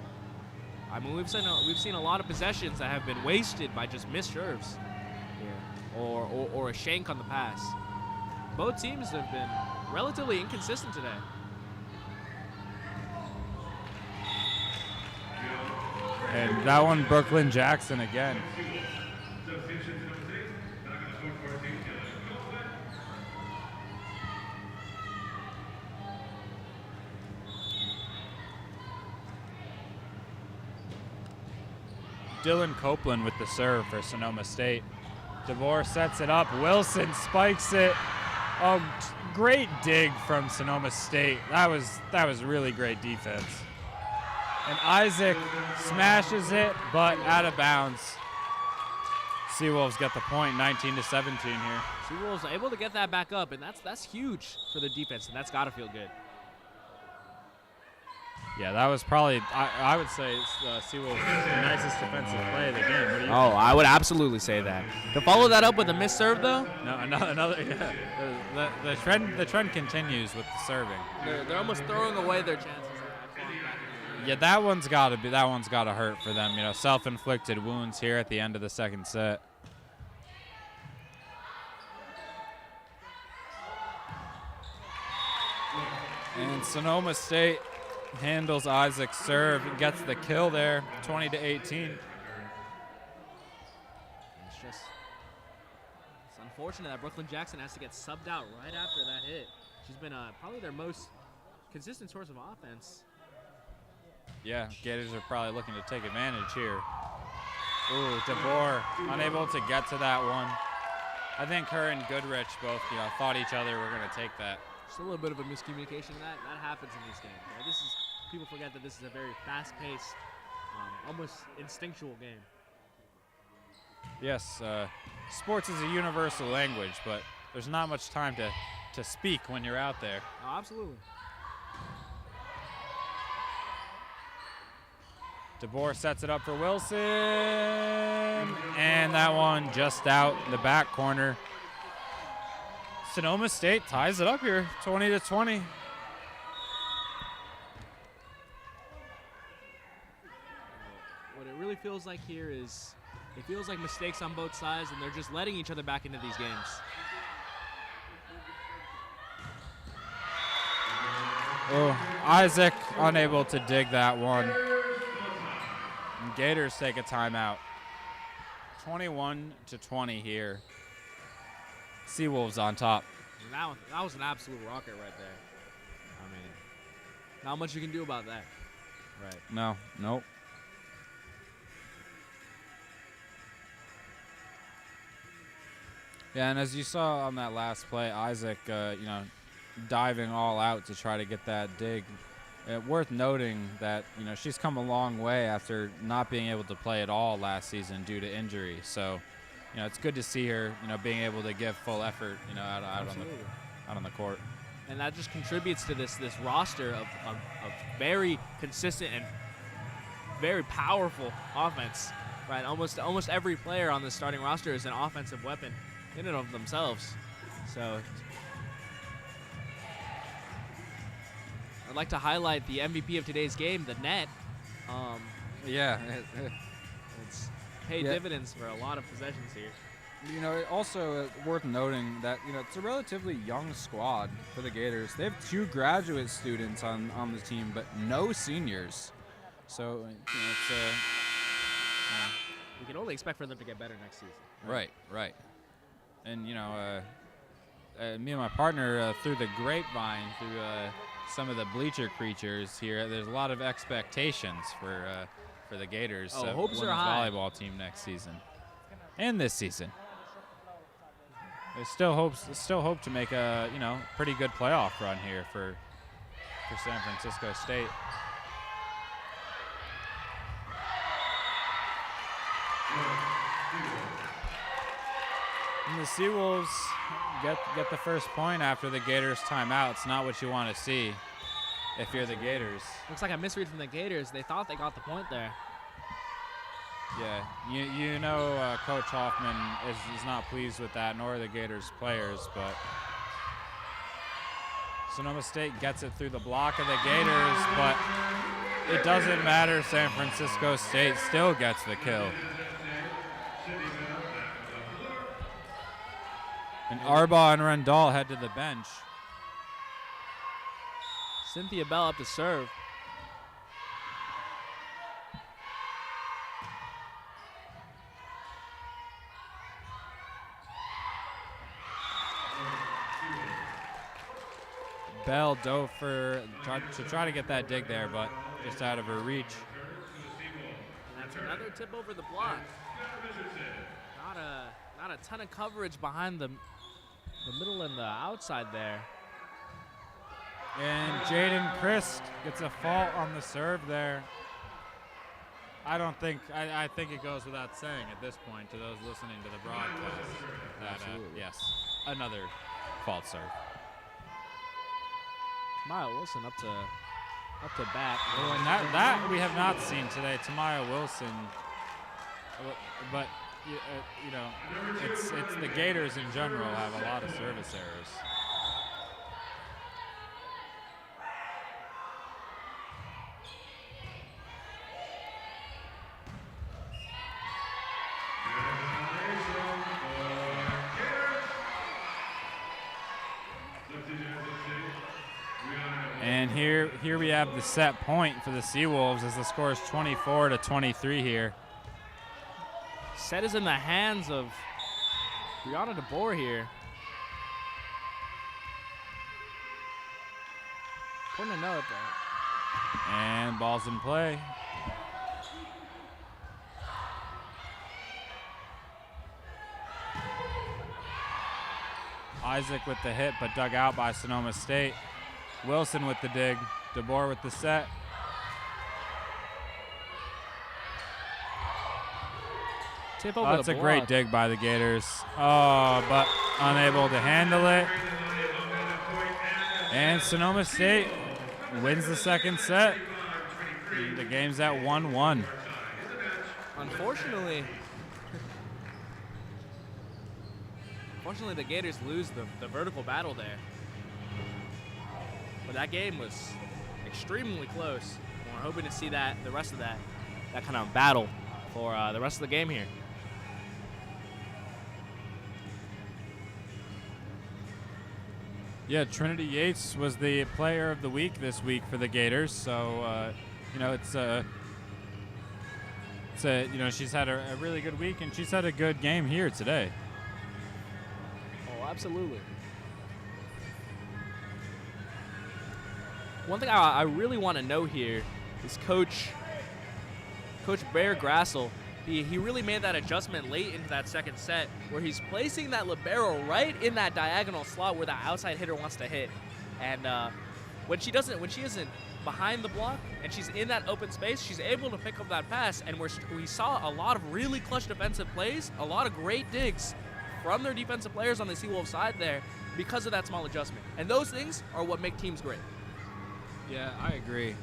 A: I mean, we've seen a lot of possessions that have been wasted by just missed serves, or a shank on the pass. Both teams have been relatively inconsistent today.
B: And that one, Brooklyn Jackson again. Dylan Copeland with the serve for Sonoma State. DeBoer sets it up. Wilson spikes it. Oh, great dig from Sonoma State. That was really great defense. And Isaac smashes it, but out of bounds. Seawolves get the point, 19-17 here.
A: Seawolves are able to get that back up, and that's huge for the defense, and that's got to feel good.
B: Yeah, that was probably, I would say, Seawolves' nicest defensive play of the game. What do you think?
A: I would absolutely say that. To follow that up with a missed serve, though?
B: No, another. Yeah. The trend continues with the serving.
A: They're almost throwing away their chances.
B: Yeah, that one's got to hurt for them. Self-inflicted wounds here at the end of the second set. And Sonoma State handles Isaac's serve and gets the kill there, 20-18.
A: It's unfortunate that Brooklyn Jackson has to get subbed out right after that hit. She's been probably their most consistent source of offense.
B: Yeah, Gators are probably looking to take advantage here. Ooh, DeBoer unable to get to that one. I think her and Goodrich both, thought each other were going to take that.
A: Just a little bit of a miscommunication. That happens in these games. People forget that this is a very fast-paced, almost instinctual game.
B: Yes, sports is a universal language, but there's not much time to speak when you're out there.
A: Oh, absolutely.
B: DeBoer sets it up for Wilson, and that one just out the back corner. Sonoma State ties it up here, 20-20.
A: What it really feels like here is it feels like mistakes on both sides, and they're just letting each other back into these games.
B: Oh, Isaac unable to dig that one. And Gators take a timeout. 21-20 here. Seawolves on top.
A: That was an absolute rocket right there. I mean, not much you can do about that. Right.
B: No, nope. Yeah, and as you saw on that last play, Isaac, diving all out to try to get that dig. Worth noting that, she's come a long way after not being able to play at all last season due to injury. So, it's good to see her, being able to give full effort, out on the court.
A: And that just contributes to this roster of very consistent and very powerful offense, right? Almost every player on the starting roster is an offensive weapon in and of themselves. So I'd like to highlight the MVP of today's game, the net. It's paid dividends for a lot of possessions here.
B: Also worth noting that, it's a relatively young squad for the Gators. They have 2 graduate students on the team, but no seniors. So,
A: we can only expect for them to get better next season.
B: Right. And, me and my partner, through the grapevine, through some of the bleacher creatures here, there's a lot of expectations for the Gators.
A: Hopes are
B: women's
A: high.
B: Volleyball team next season and this season. They still hope to make a pretty good playoff run here for San Francisco State. And the Seawolves get the first point after the Gators timeout. It's not what you want to see if you're the Gators.
A: Looks like a misread from the Gators. They thought they got the point there.
B: Yeah, Coach Hoffman is not pleased with that, nor the Gators players, but Sonoma State gets it through the block of the Gators, but it doesn't matter. San Francisco State still gets the kill. And Arbaugh and Rendall head to the bench.
A: Cynthia Bell up to serve.
B: Bell dove to try to get that dig there, but just out of her reach.
A: That's another tip over the block. Not a ton of coverage behind the middle and the outside there.
B: And Jaden Christ gets a fault on the serve there. I think it goes without saying at this point to those listening to the broadcast that yes, another fault serve.
A: Maya Wilson up to bat.
B: And that we have not seen today. Tamaya Wilson, but it's the Gators in general have a lot of service errors. And here we have the set point for the Seawolves as the score is 24-23 here.
A: Set is in the hands of Brianna DeBoer here. Important to note that.
B: And ball's in play. Isaac with the hit, but dug out by Sonoma State. Wilson with the dig. DeBoer with the set.
A: Tip over
B: That's
A: the
B: a great
A: block.
B: dig by the Gators. Oh, but unable to handle it. And Sonoma State wins the second set. The game's at 1-1.
A: Unfortunately, the Gators lose the vertical battle there. But that game was extremely close. And we're hoping to see the rest of that kind of battle for the rest of the game here.
B: Yeah, Trinity Yates was the player of the week this week for the Gators. So, it's So, she's had a really good week, and she's had a good game here today.
A: Oh, absolutely. One thing I really want to know here is Coach Bear Grassel. He really made that adjustment late into that second set where he's placing that libero right in that diagonal slot where the outside hitter wants to hit. And when she isn't behind the block and she's in that open space, she's able to pick up that pass. And we saw a lot of really clutch defensive plays, a lot of great digs from their defensive players on the Seawolves side there because of that small adjustment. And those things are what make teams great.
B: Yeah, I agree.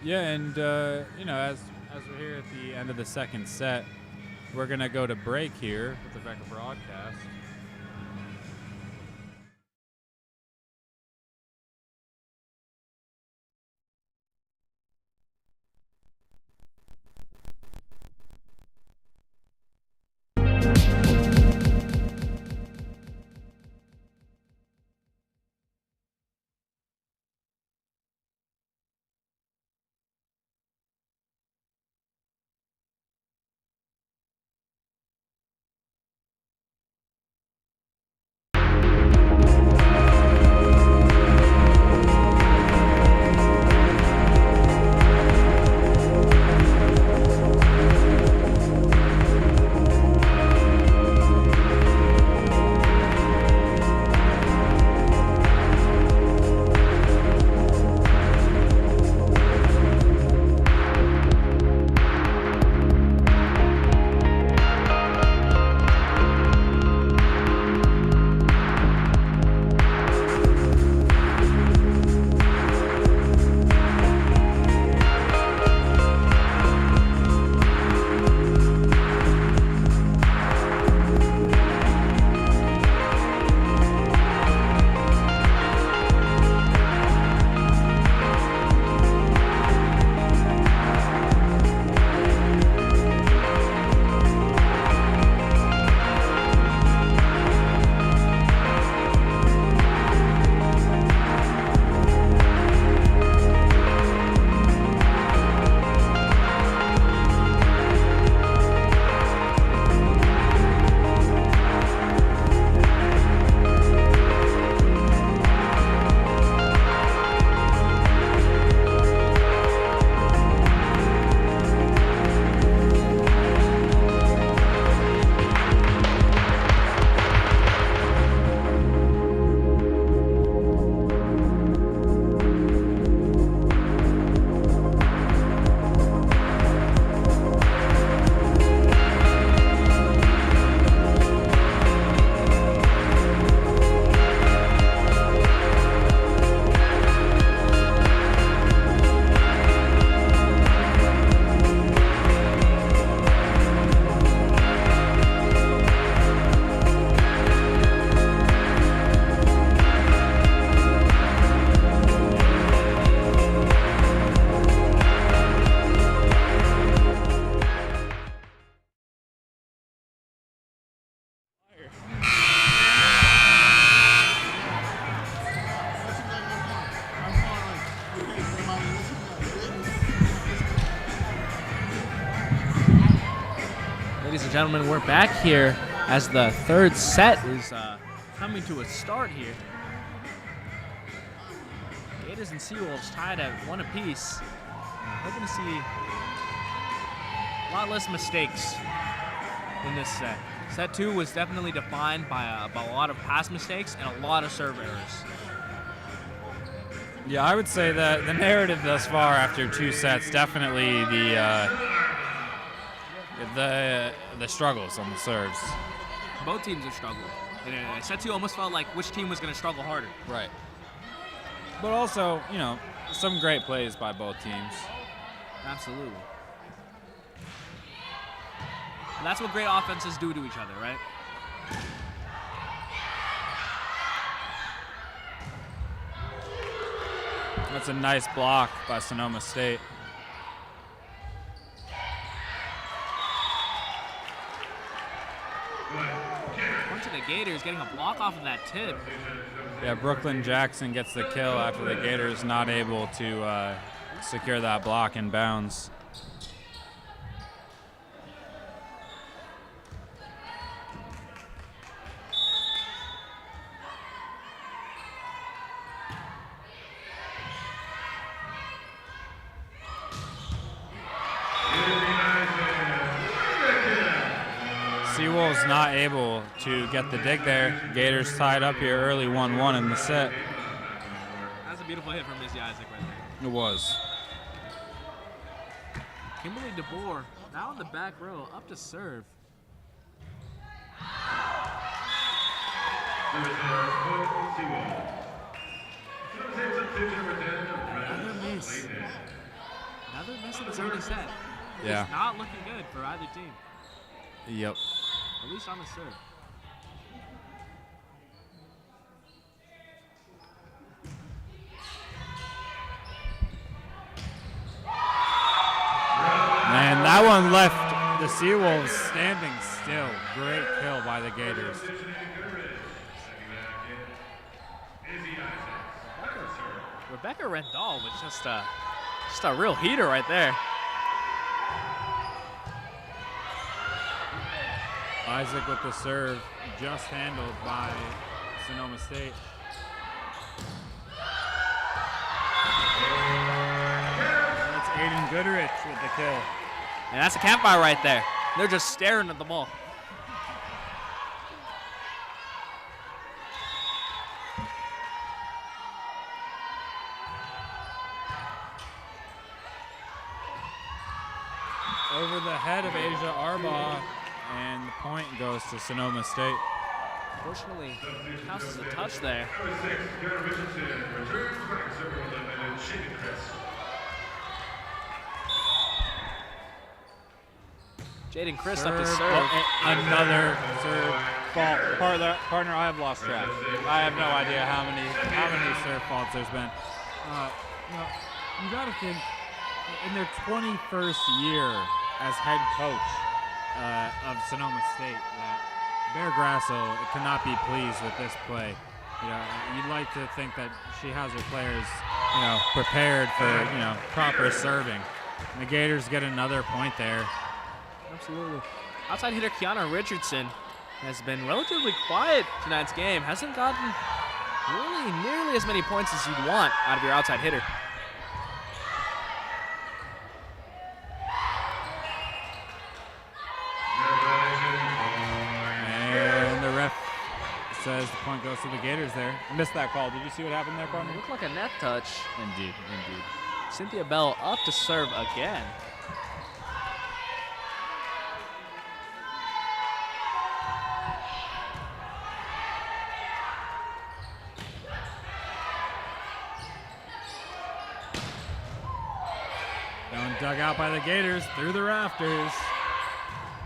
B: Yeah, and as we're here at the end of the second set, we're gonna go to break here with the BECA broadcast.
A: Gentlemen, we're back here as the third set is coming to a start here. Gators and Seawolves tied at 1 apiece. Hoping to see a lot less mistakes in this set. Set 2 was definitely defined by a lot of pass mistakes and a lot of serve errors.
B: Yeah, I would say that the narrative thus far after 2 sets, definitely the struggles on the serves.
A: Both teams have struggled. And set 2 almost felt like which team was going to struggle harder.
B: Right. But also, you know, some great plays by both teams.
A: Absolutely. And that's what great offenses do to each other, right?
B: That's a nice block by Sonoma State.
A: Point to the Gators getting a block off of that tip.
B: Yeah, Brooklyn Jackson gets the kill after the Gators not able to secure that block in bounds. Seawolves not able to get the dig there. Gators tied up here early 1-1 in the set.
A: That's a beautiful hit from Missy Isaac right there.
B: It was.
A: Kimberly DeBoer now in the back row, up to serve. Another miss. Another miss in this early set.
B: Yeah.
A: It's not looking good for either team,
B: Yep.
A: at least on the serve.
B: Man, that one left the Seawolves standing still. Great kill by the Gators.
A: Rebecca Rendall with just a real heater right there.
B: Isaac with the serve, just handled by Sonoma State. That's Aiden Goodrich with the kill.
A: And that's a campfire right there. They're just staring at the ball.
B: Over the head of Asia Arbaugh, and the point goes to Sonoma State.
A: Fortunately, counts as a touch there. Jaden Chris up to serve.
B: Another serve fault.
C: Partner, I have lost track. I have no idea how many
B: serve faults there's been. You got to think, in their 21st year as head coach of Sonoma State, that Bear Grasso cannot be pleased with this play. You know, you'd like to think that she has her players, you know, prepared for, you know, proper serving. And the Gators get another point there.
A: Absolutely. Outside hitter Kiana Richardson has been relatively quiet tonight's game. Hasn't gotten really nearly as many points as you'd want out of your outside hitter.
B: And the ref says the point goes to the Gators there. I missed that call. Did you see what happened there, partner?
A: It looked like a net touch.
C: Indeed.
A: Cynthia Bell up to serve again.
B: Dug out by the Gators through the rafters.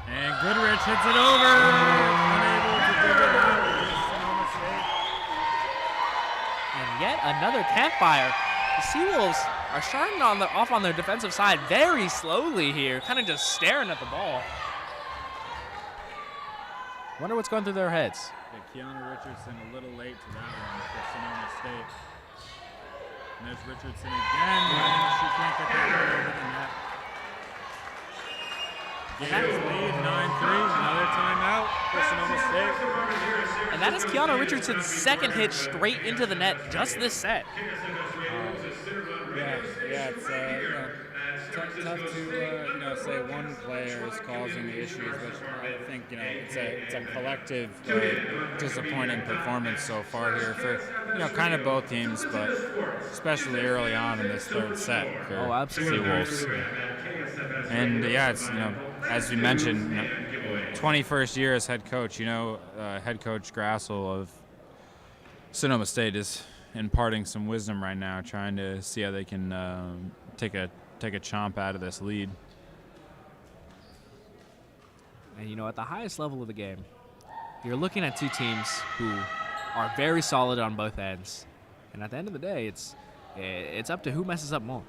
B: And Goodrich hits it over. Unable to dig it out with Sonoma State.
A: And yet another campfire. The Seawolves are starting off on their defensive side very slowly here, kind of just staring at the ball. Wonder what's going through their heads.
B: Yeah, Kiana Richardson a little late to that one for Sonoma State. And there's Richardson again, and she can't get that one over the net. Gators lead 9-3, another timeout for Sonoma State.
A: And that is Kiana Richardson's second hit straight into the net just this set.
B: Yeah, it's Tough to say one player is causing the issues, which I think it's a collective disappointing performance so far here for kind of both teams, but especially early on in this third set for Seawolves. And it's as we mentioned, 21st year as head coach. Head coach Grassel of Sonoma State is imparting some wisdom right now, trying to see how they can take a chomp out of this lead.
A: And at the highest level of the game, you're looking at two teams who are very solid on both ends, and at the end of the day, it's up to who messes up more.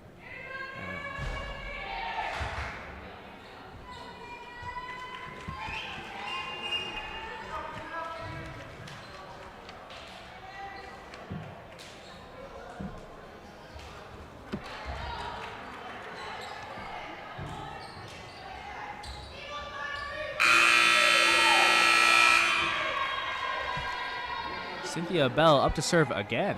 A: Cynthia Bell up to serve again.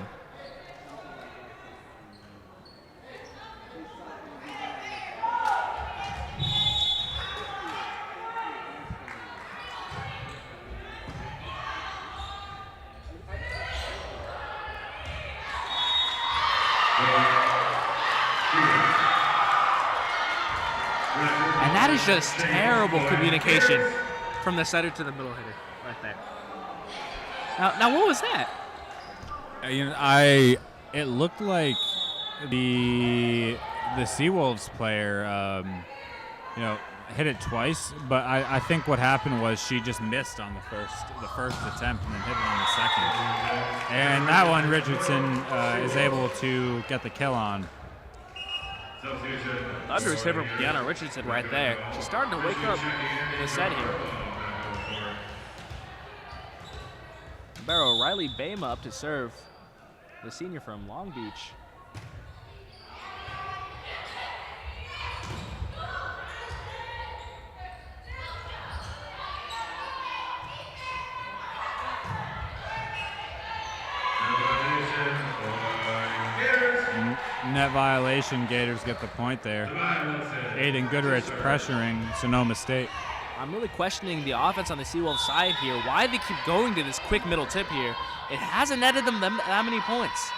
A: And that is just terrible communication from the setter to the middle hitter right there. Now, what was that?
B: It looked like the Seawolves player, hit it twice, but I think what happened was she just missed on the first attempt and then hit it on the second. And that one, Richardson is able to get the kill on.
A: Thunderous hit from Deanna Richardson right there. She's starting to wake up in the set here. Barrow Riley Bama up to serve, the senior from Long Beach.
B: Net violation, Gators get the point there. Aiden Goodrich pressuring Sonoma State.
A: I'm really questioning the offense on the Seawolves side here. Why they keep going to this quick middle tip here? It hasn't netted them that many points.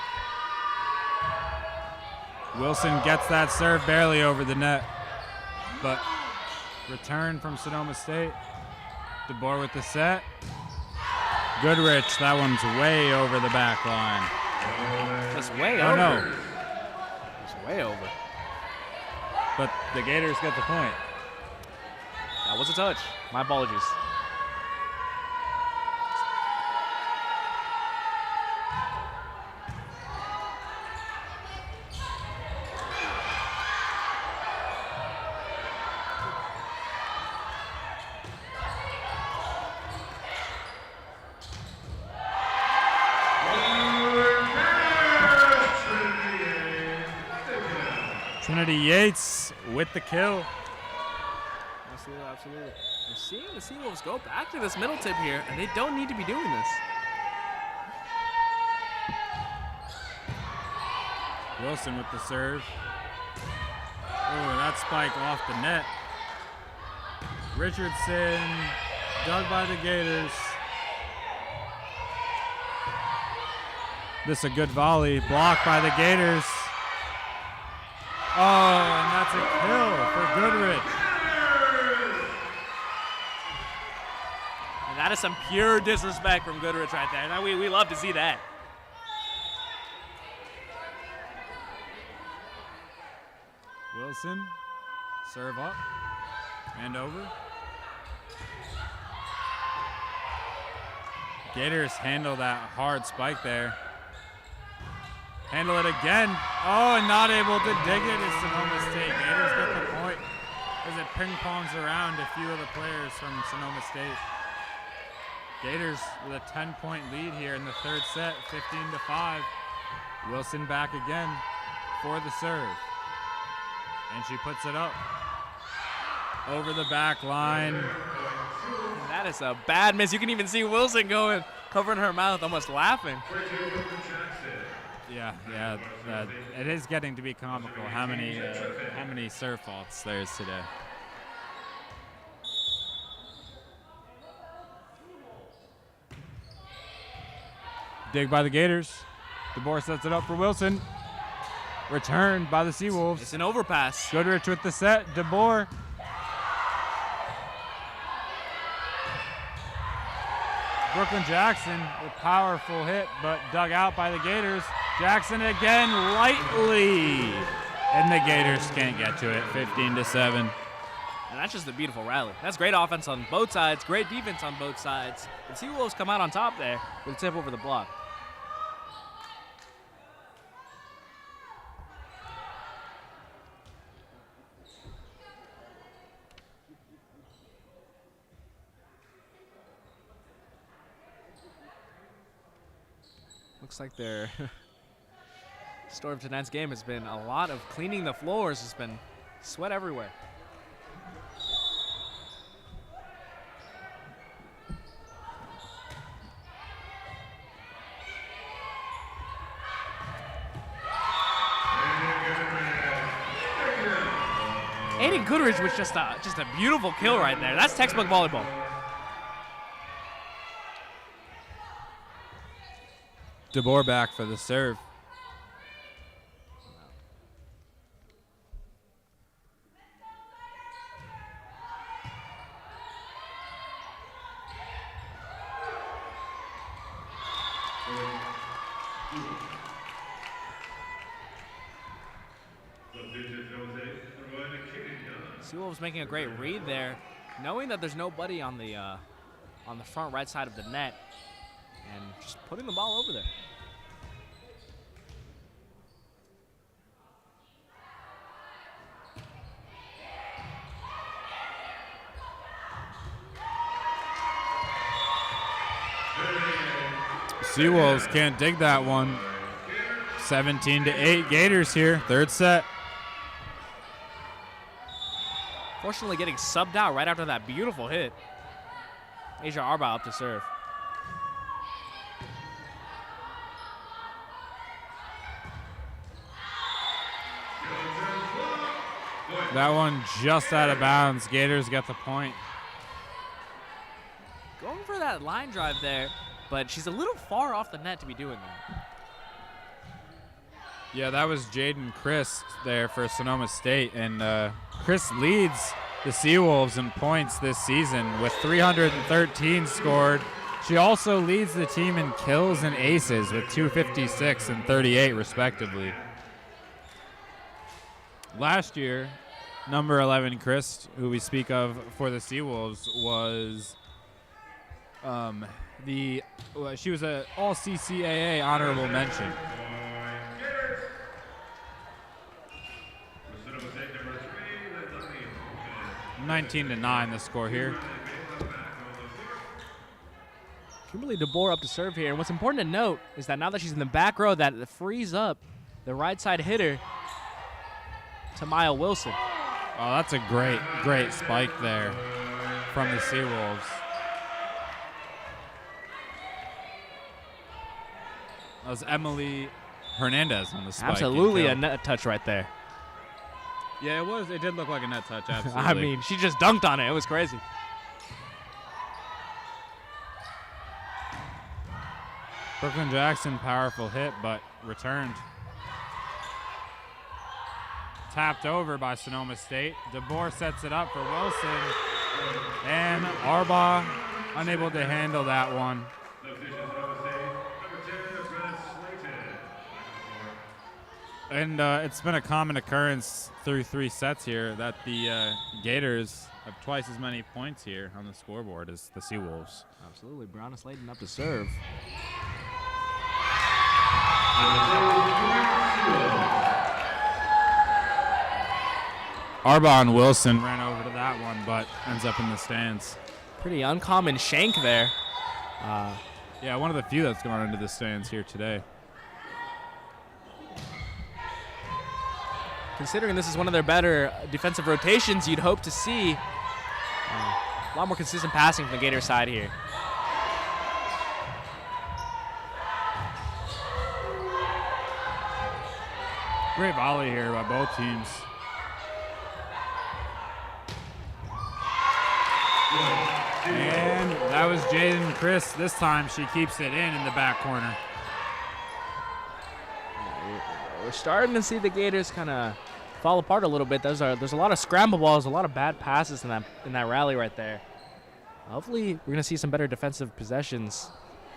B: Wilson gets that serve barely over the net, but return from Sonoma State. DeBoer with the set. Goodrich, that one's way over the back line.
A: That's way over.
B: No.
A: It's way over.
B: But the Gators get the point.
A: That was a touch. My apologies.
B: Trinity Yates with the kill.
A: Absolutely, absolutely. We're seeing the Seawolves go back to this middle tip here, and they don't need to be doing this.
B: Wilson with the serve. Oh, that spike off the net. Richardson dug by the Gators. This is a good volley, blocked by the Gators. Oh, and that's a kill for Goodrich.
A: And that is some pure disrespect from Goodrich right there. Now we love to see that.
B: Wilson, serve up and over. Gators handle that hard spike there. Handle it again. Oh, and not able to dig it is Sonoma State. Gators get the point as it ping-pongs around a few of the players from Sonoma State. Gators with a 10-point lead here in the third set, 15-5. Wilson back again for the serve. And she puts it up over the back line.
A: And that is a bad miss. You can even see Wilson going, covering her mouth, almost laughing.
B: Yeah. It is getting to be comical how many serve faults there is today. Dig by the Gators. DeBoer sets it up for Wilson. Returned by the Seawolves.
A: It's an overpass.
B: Goodrich with the set. DeBoer. Brooklyn Jackson with powerful hit, but dug out by the Gators. Jackson again lightly. And the Gators can't get to it. 15-7.
A: And that's just a beautiful rally. That's great offense on both sides, great defense on both sides. The Seawolves come out on top there with a tip over the block. Looks like their story of tonight's game has been a lot of cleaning the floors. It's been sweat everywhere. Aiden Goodrich was just a beautiful kill right there. That's textbook volleyball.
B: DeBoer back for the serve.
A: Seawolves making a great read there, knowing that there's nobody on the front right side of the net, and just putting the ball over there.
B: Seawolves can't dig that one. 17-8 Gators here, third set.
A: Fortunately getting subbed out right after that beautiful hit. Asia Arbaugh up to serve.
B: That one just out of bounds. Gators get the point.
A: Going for that line drive there, but she's a little far off the net to be doing that.
B: Yeah, that was Jaden Chris there for Sonoma State, and Chris leads the Seawolves in points this season with 313 scored. She also leads the team in kills and aces with 256 and 38 respectively. Last year, number 11 Chris, who we speak of for the Seawolves, was she was a all CCAA honorable mention. 19-9 the score here.
A: Kimberly DeBoer up to serve here, and what's important to note is that now that she's in the back row, that it frees up the right side hitter, Tamaya Wilson.
B: Oh, that's a great spike there from the Seawolves. That was Emily Hernandez on the spike.
A: Absolutely a net touch right there.
B: Yeah, it was. It did look like a net touch, absolutely.
A: I mean, she just dunked on it. It was crazy.
B: Brooklyn Jackson, powerful hit, but returned. Tapped over by Sonoma State. DeBoer sets it up for Wilson. And Arbaugh unable to handle that one. And it's been a common occurrence through 3 sets here that the Gators have twice as many points here on the scoreboard as the Seawolves.
A: Absolutely. Brianna Slayton up to serve.
B: Arbaugh and Wilson ran over to that one, but ends up in the stands.
A: Pretty uncommon shank there.
B: Yeah, one of the few that's gone into the stands here today.
A: Considering this is one of their better defensive rotations, you'd hope to see a lot more consistent passing from the Gator side here.
B: Great volley here by both teams. And that was Jaden Chris. This time she keeps it in the back corner.
A: We're starting to see the Gators kind of fall apart a little bit. There's a lot of scramble balls, a lot of bad passes in that rally right there. Hopefully, we're gonna see some better defensive possessions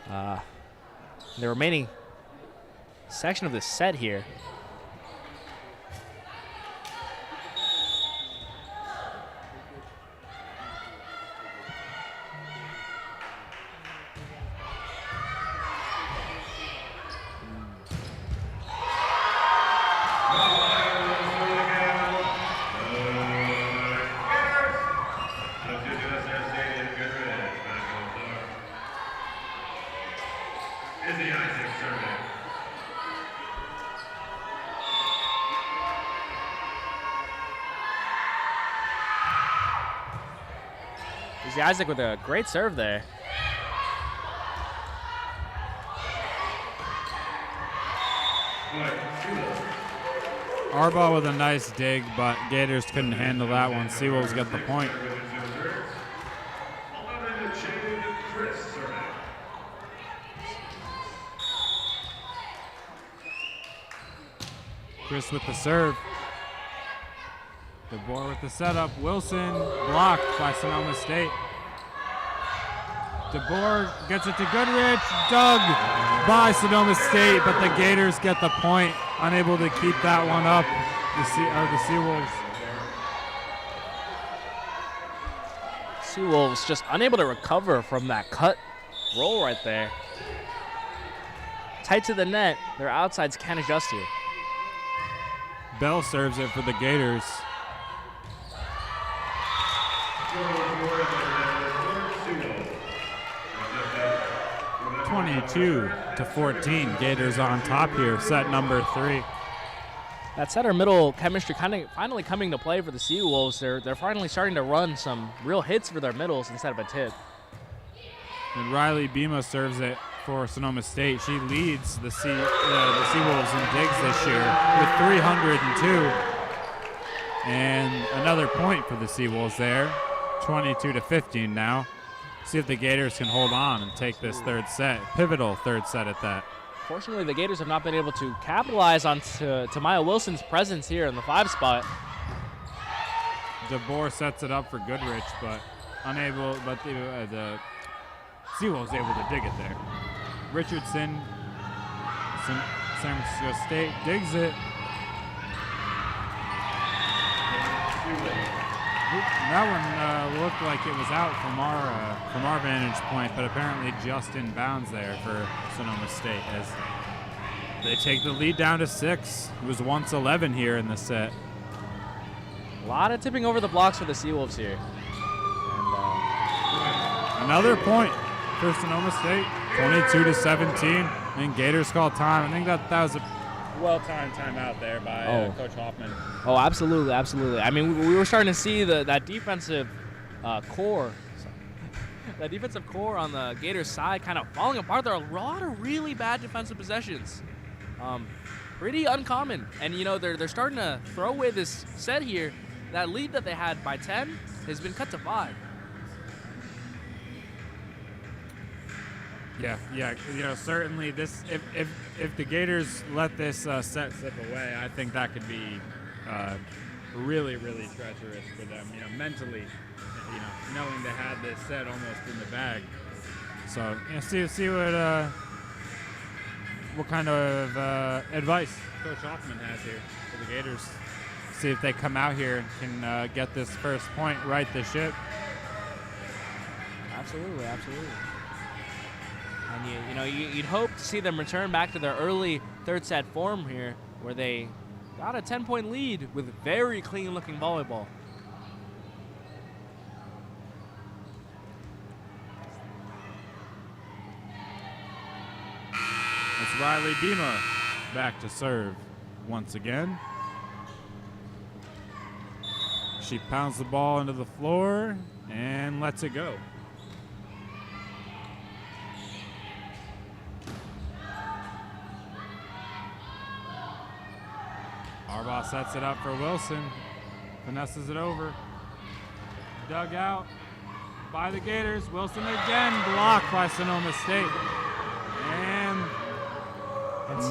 A: in the remaining section of this set here. Izzy Isaac with a great serve there.
B: Arbaugh with a nice dig, but Gators couldn't handle that one. Seawolves get the point. Chris with the serve. DeBoer with the setup. Wilson blocked by Sonoma State. DeBoer gets it to Goodrich. Dug by Sonoma State, but the Gators get the point. Unable to keep that one up. The Seawolves.
A: Seawolves just unable to recover from that cut roll right there. Tight to the net. Their outsides can't adjust here.
B: Bell serves it for the Gators. 22-14. Gators on top here, set number 3.
A: That center middle chemistry finally coming to play for the Seawolves. They're finally starting to run some real hits for their middles instead of a tip.
B: And Riley Bima serves it for Sonoma State. She leads the Seawolves in digs this year with 302. And another point for the Seawolves there, 22-15 now. See if the Gators can hold on and take this third set. Pivotal third set at that.
A: Fortunately, the Gators have not been able to capitalize on Tamaya Wilson's presence here in the 5 spot.
B: DeBoer sets it up for Goodrich, but unable. But the Seawolves able to dig it there. Richardson, San Francisco State digs it. That one looked like it was out from our vantage point, but apparently just in bounds there for Sonoma State as they take the lead down to 6. It was once 11 here in the set.
A: A lot of tipping over the blocks for the Seawolves here. And,
B: another point for Sonoma State, 22-17. And Gators call time. I think that was a well-timed timeout there by Coach Hoffman.
A: Oh, absolutely, absolutely. I mean, we were starting to see that defensive core, that defensive core on the Gators side kind of falling apart. There are a lot of really bad defensive possessions, pretty uncommon. And you know they're starting to throw away this set here. That lead that they had by 10 has been cut to 5.
B: Yeah. You know, certainly this. If the Gators let this set slip away, I think that could be really, really treacherous for them. You know, mentally, you know, knowing they had this set almost in the bag. So, you know, see what kind of advice Coach Hoffman has here for the Gators. See if they come out here and can get this first point, right the ship.
A: Absolutely. And you'd hope to see them return back to their early third set form here, where they got a 10-point lead with very clean-looking volleyball.
B: It's Riley Bima back to serve once again. She pounds the ball into the floor and lets it go. sets it up for Wilson. Finesses it over. Dug out by the Gators. Wilson again blocked by Sonoma State. And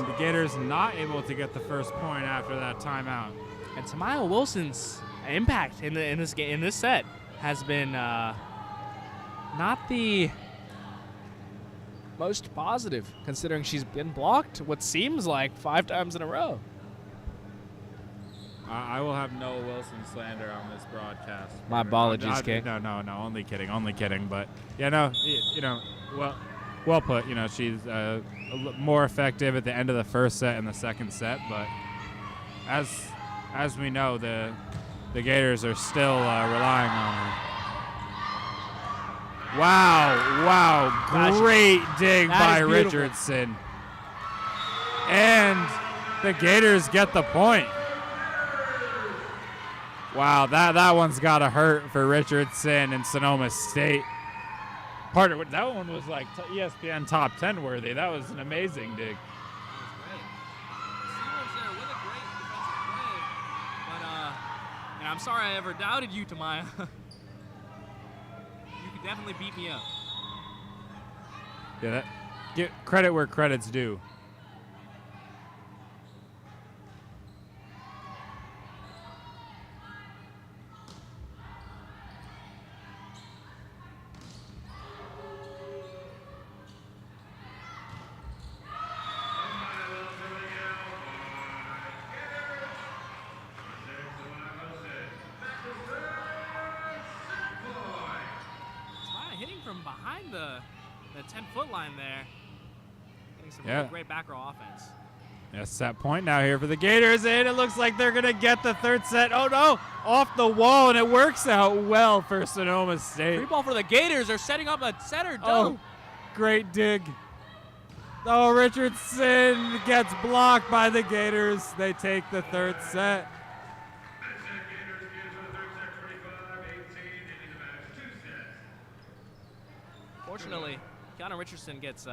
B: the Gators not able to get the first point after that timeout.
A: And Tamaya Wilson's impact in this set has been not the most positive, considering she's been blocked what seems like 5 times in a row.
B: I will have no Wilson slander on this broadcast.
A: My apologies, Kay.
B: No, only kidding. But well put. She's more effective at the end of the first set and the second set. But as we know, the Gators are still relying on her. Wow, great dig by Richardson. And the Gators get the point. Wow, that one's got to hurt for Richardson and Sonoma State. That one was like ESPN top 10 worthy. That was an amazing dig.
A: And I'm sorry I ever doubted you, Tamaya. You could definitely beat me up.
B: Yeah, get credit where credit's due.
A: Hitting from behind the 10-foot line there. Getting some really great back row offense.
B: Yes, set point now here for the Gators, and it looks like they're going to get the third set. Oh, no, off the wall, and it works out well for Sonoma State.
A: Free ball for the Gators. They're setting up a setter.
B: Oh, great dig. Oh, Richardson gets blocked by the Gators. They take the third set.
A: Fortunately, Kiana Richardson gets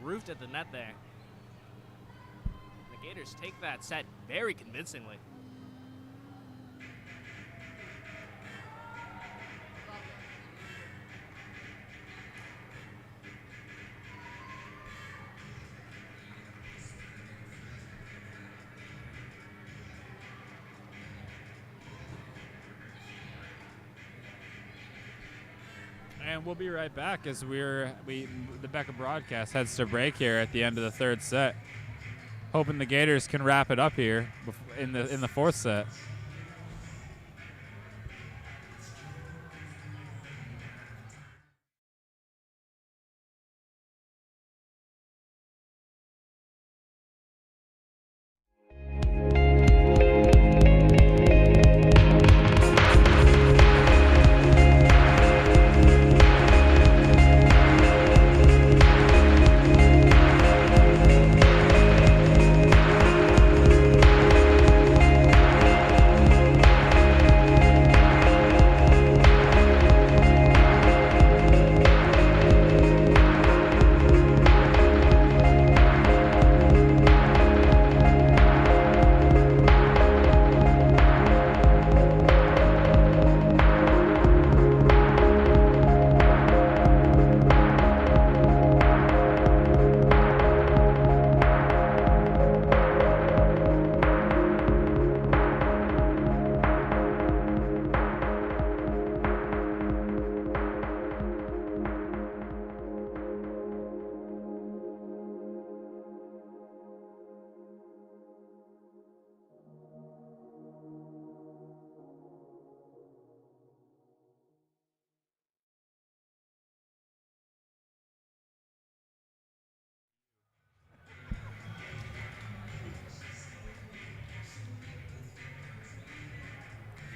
A: roofed at the net there. The Gators take that set very convincingly.
B: And we'll be right back as the BECA broadcast heads to break here at the end of the third set. Hoping the Gators can wrap it up here in the fourth set.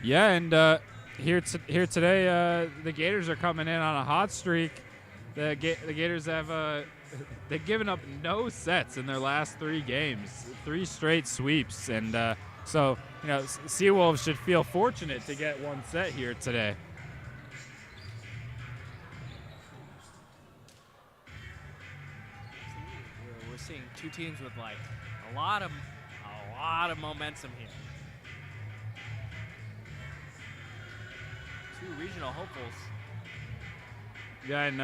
B: Yeah, and here today, the Gators are coming in on a hot streak. The Gators have they've given up no sets in their last 3 games, 3 straight sweeps, and so Seawolves should feel fortunate to get 1 set here today.
A: We're seeing 2 teams with like a lot of momentum here. two regional hopefuls.
B: Yeah, and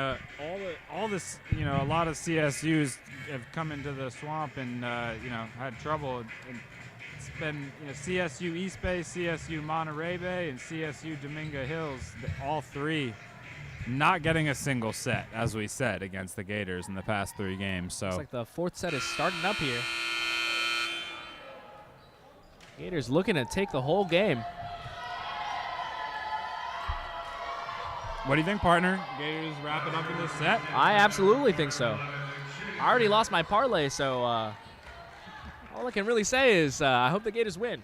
B: all this, you know, a lot of CSUs have come into the swamp and you know, had trouble. And it's been, you know, CSU East Bay, CSU Monterey Bay, and CSU Domingo Hills. All three not getting a single set, as we said, against the Gators in the past 3 games. So
A: Looks like the fourth set is starting up here. Gators looking to take the whole game.
B: what do you think, partner? Gators wrap it up in this set?
A: I absolutely think so. I already lost my parlay, so all I can really say is I hope the Gators win.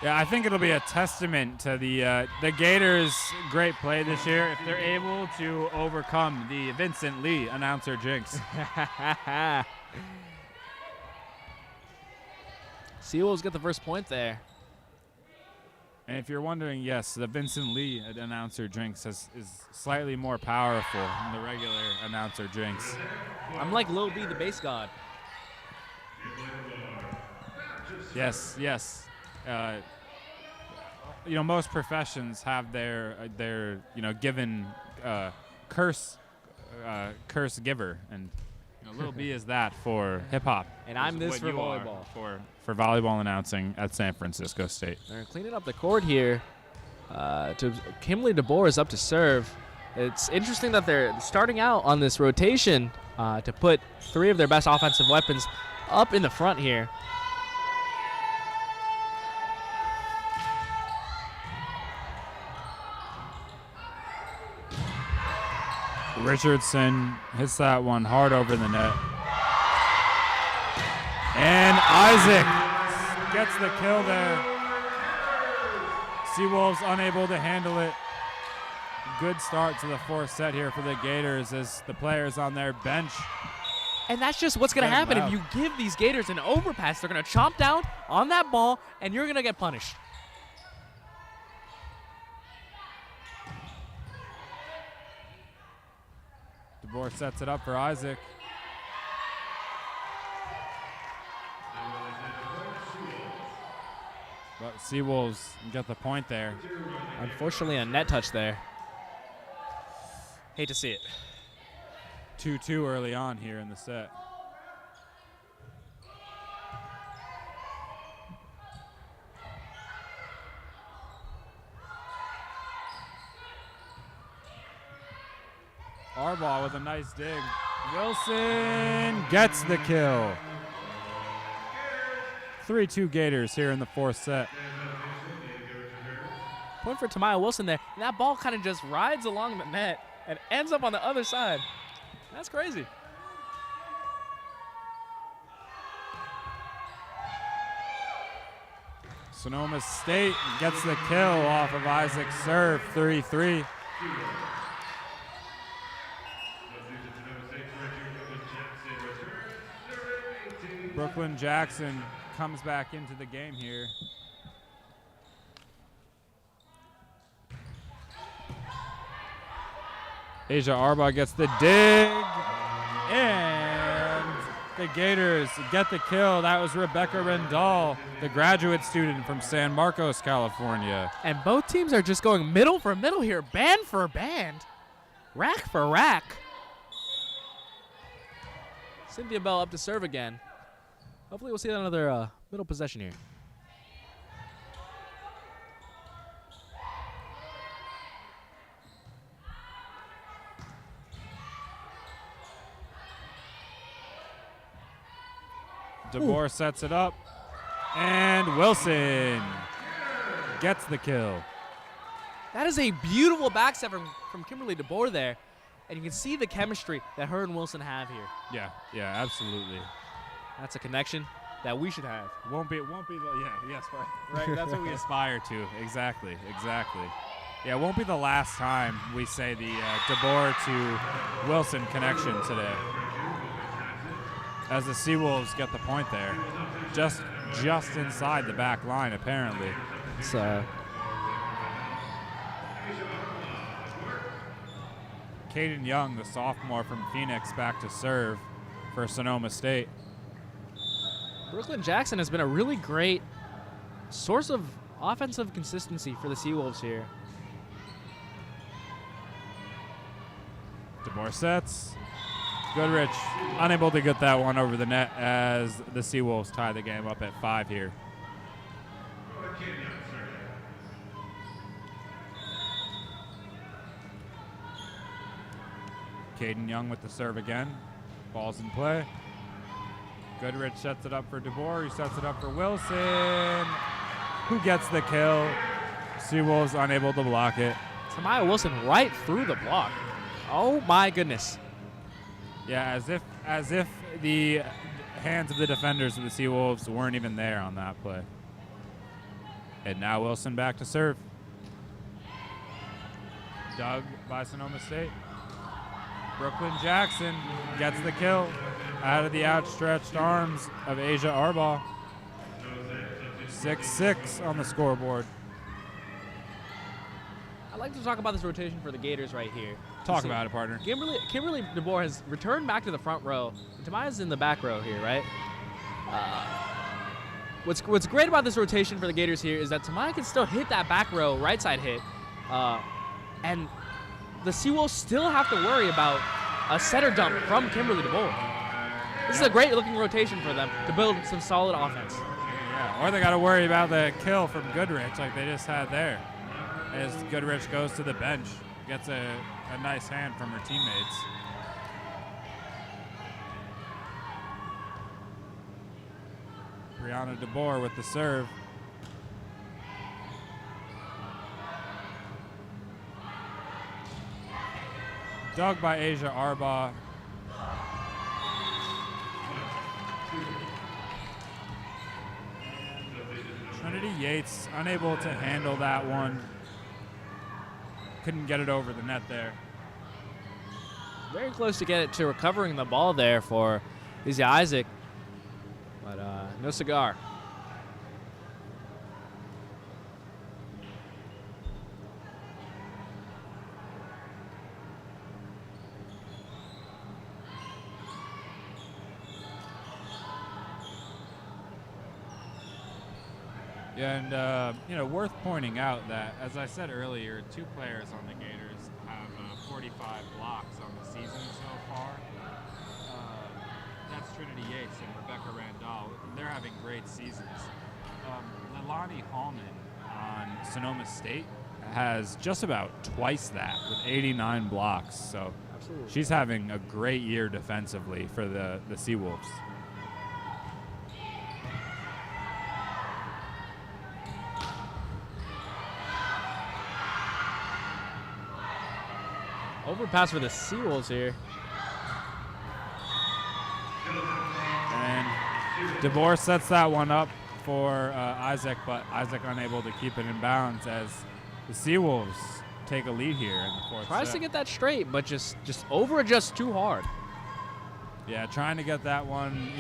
B: Yeah, I think it'll be a testament to the Gators' great play this year if they're able to overcome the Vincent Lee announcer jinx.
A: Seawolves get the first point there.
B: And if you're wondering, yes, the Vincent Lee announcer jinx is slightly more powerful than the regular announcer jinx.
A: I'm like Lil B, the bass god.
B: Yes, yes. You know, most professions have their you know, given curse giver, and you know, Lil B is that for hip hop.
A: And I'm this
B: What
A: for
B: you are
A: volleyball.
B: for volleyball announcing at San Francisco State.
A: They're cleaning up the court here. Kimberly DeBoer is up to serve. It's interesting that they're starting out on this rotation to put 3 of their best offensive weapons up in the front here.
B: Richardson hits that one hard over the net. And Isaac gets the kill there. Seawolves unable to handle it. Good start to the 4th set here for the Gators as the players on their bench.
A: And that's just what's going to happen if you give these Gators an overpass. They're going to chomp down on that ball, and you're going to get punished.
B: DeBoer sets it up for Isaac. But Seawolves get the point there.
A: Unfortunately, a net touch there. Hate to see it.
B: 2-2 early on here in the set. Arbaugh with a nice dig. Wilson gets the kill. 3-2 Gators here in the 4th set.
A: Point for Tamaya Wilson there. And that ball kind of just rides along the net and ends up on the other side. That's crazy.
B: Sonoma State gets the kill off of Isaac's serve, 3-3. Brooklyn Jackson comes back into the game here. Asia Arbaugh gets the dig, and the Gators get the kill. That was Rebecca Rendall, the graduate student from San Marcos, California.
A: And both teams are just going middle for middle here, band for band, rack for rack. Cynthia Bell up to serve again. Hopefully we'll see another middle possession here.
B: DeBoer sets it up, and Wilson gets the kill.
A: That is a beautiful back step from Kimberly DeBoer there. And you can see the chemistry that her and Wilson have here.
B: Yeah, absolutely.
A: That's a connection that we should have.
B: Won't be, yes, right. That's what we aspire to. Exactly. Yeah, it won't be the last time we say the DeBoer to Wilson connection today. As the Seawolves get the point there, just inside the back line, apparently.
A: It's
B: Caden Young, the sophomore from Phoenix, back to serve for Sonoma State.
A: Brooklyn Jackson has been a really great source of offensive consistency for the Seawolves here.
B: DeBoer sets. Goodrich unable to get that one over the net as the Seawolves tie the game up at 5 here. Caden Young with the serve again. Ball's in play. Goodrich sets it up for DeBoer. He sets it up for Wilson, who gets the kill. Seawolves unable to block it.
A: Tamaya Wilson right through the block. Oh my goodness.
B: Yeah, as if the hands of the defenders of the Seawolves weren't even there on that play. And now Wilson back to serve. Dug by Sonoma State. Brooklyn Jackson gets the kill out of the outstretched arms of Asia Arbaugh. 6-6 on the scoreboard.
A: I'd like to talk about this rotation for the Gators right here.
B: Talk about it, partner.
A: Kimberly DeBoer has returned back to the front row. Tamaya's in the back row here, right? What's great about this rotation for the Gators here is that Tamaya can still hit that back row right side hit, and the Seawolves still have to worry about a setter dump from Kimberly DeBoer. This is a great looking rotation for them to build some solid offense.
B: Yeah, or they got to worry about the kill from Goodrich like they just had there. As Goodrich goes to the bench, gets a nice hand from her teammates. Brianna DeBoer with the serve. Dug by Asia Arbaugh. Trinity Yates unable to handle that one. Couldn't get it over the net there.
A: Very close to get it to recovering the ball there for Izzy Isaac, but no cigar.
B: Yeah, and worth pointing out that, as I said earlier, 2 players on the Gators have 45 blocks on the season so far. That's Trinity Yates and Rebecca Randall. They're having great seasons. Leilani Hallman on Sonoma State has just about twice that with 89 blocks. So
A: Absolutely.
B: She's having a great year defensively for the Seawolves.
A: Overpass for the Seawolves here.
B: And DeBoer sets that one up for Isaac, but Isaac unable to keep it in bounds as the Seawolves take a lead here in the 4th
A: Tries
B: set.
A: to get that straight, but just over-adjusts too hard.
B: Yeah, trying to get that one,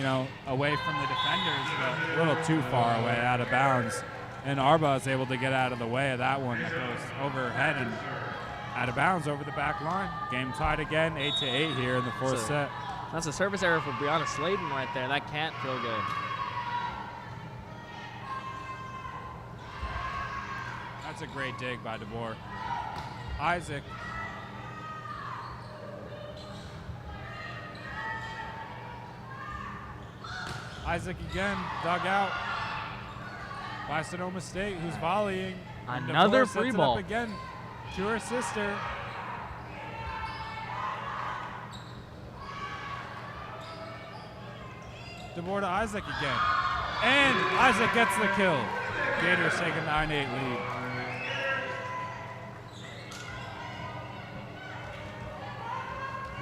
B: away from the defenders, but a little too far away, out of bounds. And Arbaugh is able to get out of the way of that one that goes overhead and out of bounds over the back line. Game tied again, 8-8 here in the 4th set.
A: That's a service error for Brianna Slayton right there. That can't feel good.
B: That's a great dig by DeBoer. Isaac. Isaac again, dug out by Sonoma State, who's volleying. And
A: Another
B: DeBoer
A: free
B: sets
A: ball.
B: It up again to her sister. DeBoer to Isaac again. And Isaac gets the kill. Gators take a 9-8 lead.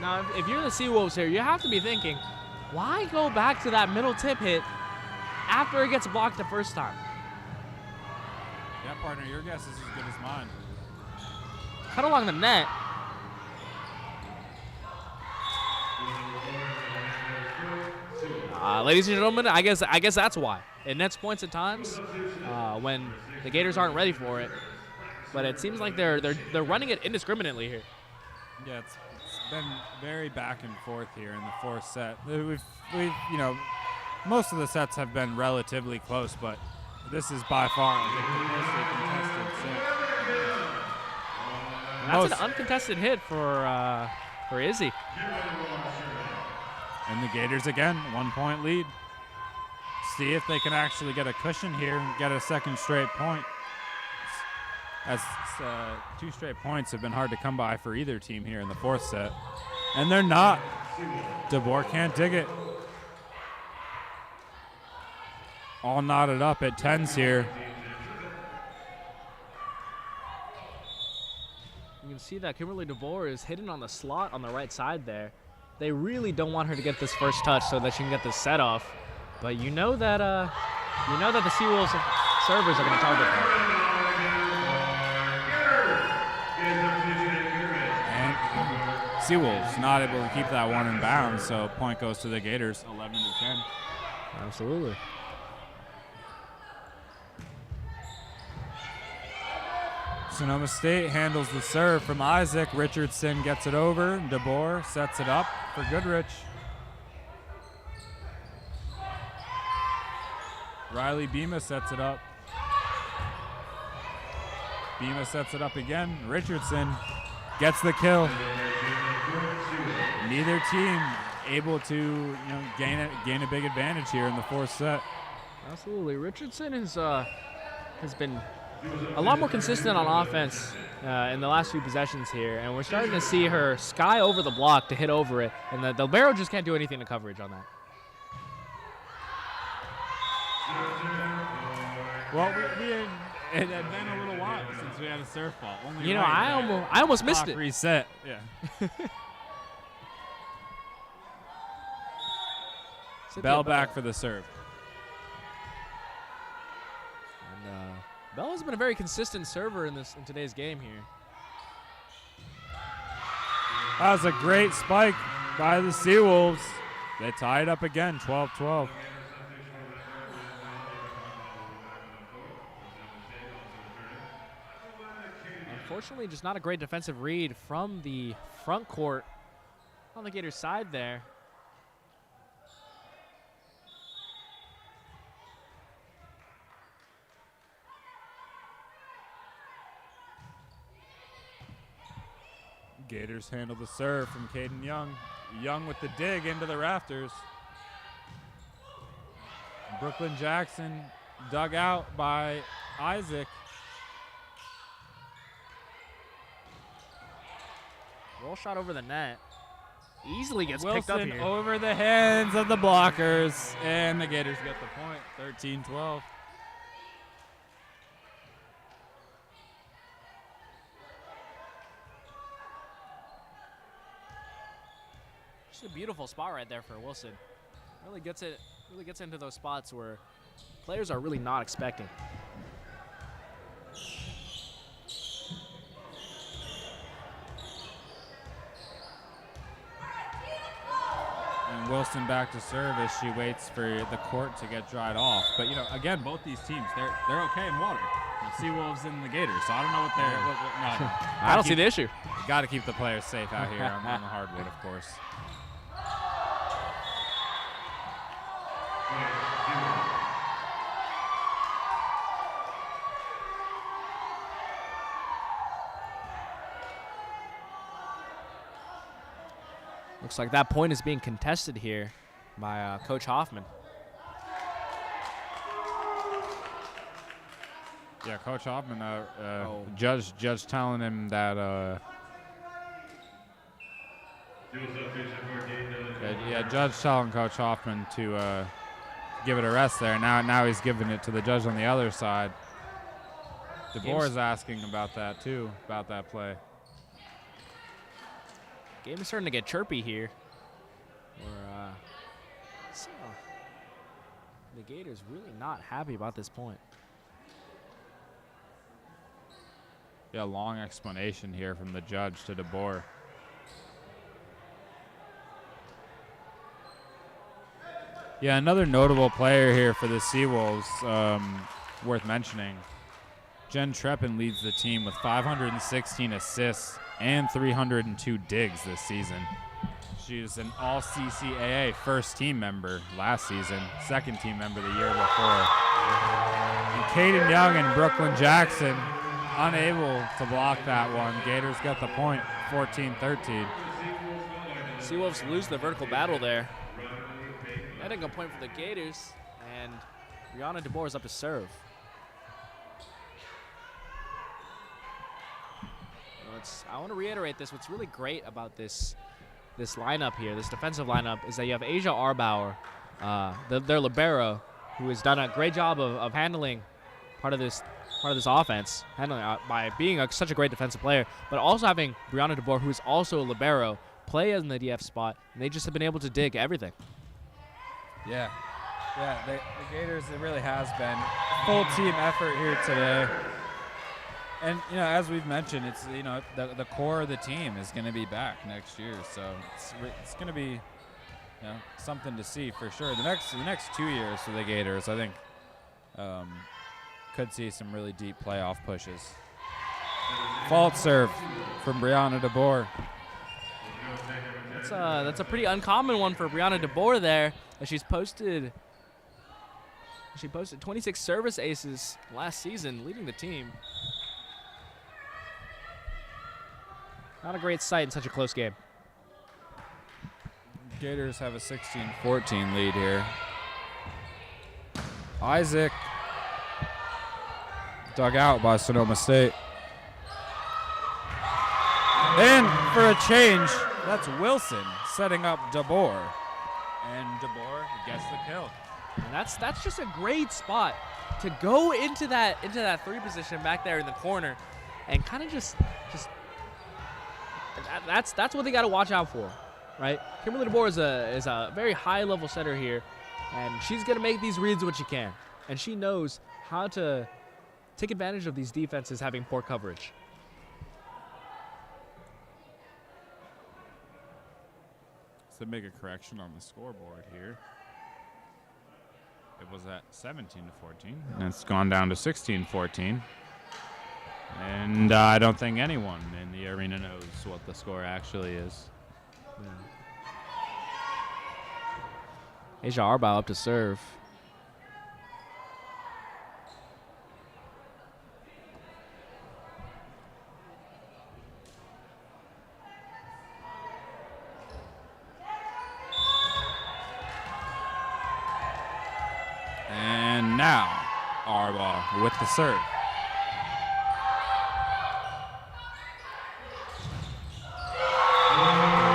A: Now, if you're the Seawolves here, you have to be thinking, why go back to that middle tip hit after it gets blocked the first time?
B: Yeah, partner, your guess is as good as mine.
A: Cut along the net. Ladies and gentlemen, I guess that's why. It nets points at times when the Gators aren't ready for it. But it seems like they're running it indiscriminately here.
B: Yeah, it's been very back and forth here in the 4th set. We've most of the sets have been relatively close, but this is by far the mostly contested set.
A: That's an uncontested hit for Izzy.
B: And the Gators again, 1 point lead. See if they can actually get a cushion here and get a second straight point. As 2 straight points have been hard to come by for either team here in the 4th set. And they're not. DeBoer can't dig it. All knotted up at 10s here.
A: You can see that Kimberly DeBoer is hidden on the slot on the right side there. They really don't want her to get this first touch so that she can get this set off. But you know that the Seawolves servers are going to target her.
B: And Seawolves not able to keep that one in bounds, so point goes to the Gators, 11-10.
A: Absolutely.
B: Sonoma State handles the serve from Isaac. Richardson gets it over. DeBoer sets it up for Goodrich. Riley Bima sets it up. Bima sets it up again. Richardson gets the kill. Neither team able to gain a big advantage here in the 4th set.
A: Absolutely. Richardson has been a lot more consistent on offense in the last few possessions here, and we're starting to see her sky over the block to hit over it, and the Libero just can't do anything to coverage on that.
B: Well, it had been a little while since we had a serve fault.
A: I almost missed it.
B: Reset. Yeah. Bell back for the serve.
A: And Bell has been a very consistent server in today's game here.
B: That was a great spike by the Seawolves. They tie it up again, 12-12.
A: Unfortunately, just not a great defensive read from the front court on the Gators side there.
B: Gators handle the serve from Caden Young. Young with the dig into the rafters. Brooklyn Jackson dug out by Isaac.
A: Roll shot over the net. Easily gets picked up
B: Wilson
A: here.
B: over the hands of the blockers, and the Gators get the point, 13-12.
A: Just a beautiful spot right there for Wilson. Really gets into those spots where players are really not expecting.
B: And Wilson back to serve as she waits for the court to get dried off. But again, both these teams, they're okay in water. The Seawolves and the Gators. So I don't know what they're. No.
A: I don't see the issue.
B: Got to keep the players safe out here on the hardwood, of course.
A: Looks like that point is being contested here by Coach Hoffman.
B: Yeah, Coach Hoffman, judge telling him that. Judge telling Coach Hoffman to give it a rest there. Now he's giving it to the judge on the other side. DeBoer is asking about that too, about that play.
A: Game is starting to get chirpy here. The Gators really not happy about this point.
B: Yeah, long explanation here from the judge to DeBoer. Yeah, another notable player here for the Seawolves, worth mentioning. Jen Treppen leads the team with 516 assists and 302 digs this season. She's an all-CCAA first-team member last season, second-team member the year before. And Kaden Young and Brooklyn Jackson unable to block that one. Gators get the point, 14-13.
A: Seawolves lose the vertical battle there. Netting a point for the Gators, and Brianna DeBoer is up to serve. I want to reiterate this. What's really great about this lineup here, this defensive lineup, is that you have Asia Arbauer, their libero, who has done a great job of handling part of this offense, handling by being such a great defensive player, but also having Brianna DeBoer, who is also a libero, play in the DF spot, and they just have been able to dig everything.
B: Yeah, the Gators, it really has been full team effort here today. And, you know, as we've mentioned, it's, you know, the core of the team is going to be back next year. So it's going to be, you know, something to see for sure. The next 2 years for the Gators, I think, could see some really deep playoff pushes. Fault serve from Brianna DeBoer.
A: That's a pretty uncommon one for Brianna DeBoer there, as she posted 26 service aces last season, leading the team. Not a great sight in such a close game.
B: Gators have a 16-14 lead here. Isaac dug out by Sonoma State. And for a change, that's Wilson setting up DeBoer. And DeBoer gets the kill.
A: And that's just a great spot to go into that three position back there in the corner, and kind of just that's what they got to watch out for, right? Kimberly DeBoer is a very high level setter here, and she's gonna make these reads what she can, and she knows how to take advantage of these defenses having poor coverage.
B: So make a correction on the scoreboard here. It was at 17-14, and it's gone down to 16-14. And I don't think anyone in the arena knows what the score actually is.
A: Yeah. Asia Arbau up to serve.
B: And now Arbau with the serve.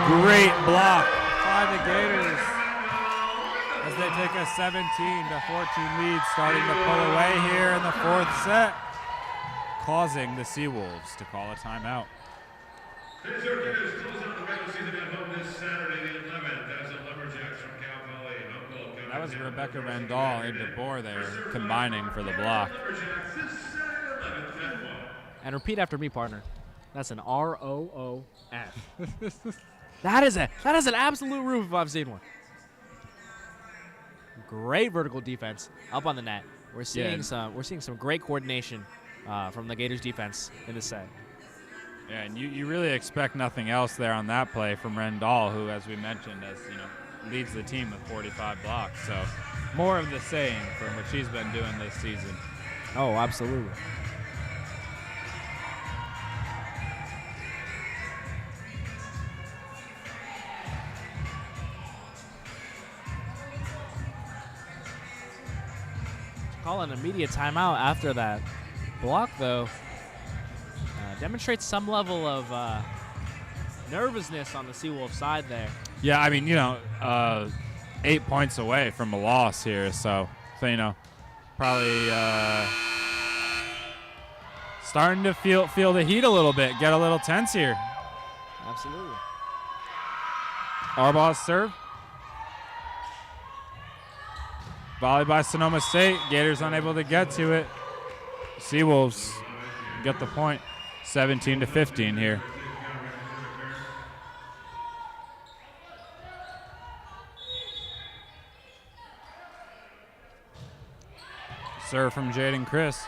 B: Great block by the Gators as they take a 17-14 lead, starting to pull away here in the fourth set, causing the Seawolves to call a timeout.
D: Gators close out the regular season at home this Saturday, the 11th, as the Lumberjacks from Cal Poly.
B: That was Rebecca Rendall and DeBoer there combining for the block.
A: And repeat after me, partner. That's an R-O-O-F. That is an absolute roof if I've seen one. Great vertical defense up on the net. We're seeing some great coordination from the Gators defense in this set.
B: Yeah, and you really expect nothing else there on that play from Rendall, who, as we mentioned, leads the team with 45 blocks. So more of the same from what she's been doing this season.
A: Oh, absolutely. Call an immediate timeout after that block, though. Demonstrates some level of nervousness on the Seawolf side there.
B: Yeah, I mean, 8 points away from a loss here, so probably starting to feel the heat a little bit, get a little tense here.
A: Absolutely.
B: Arbau's serve. Volley by Sonoma State. Gators unable to get to it. Seawolves get the point. 17-15 here. Serve from Jaden Christ.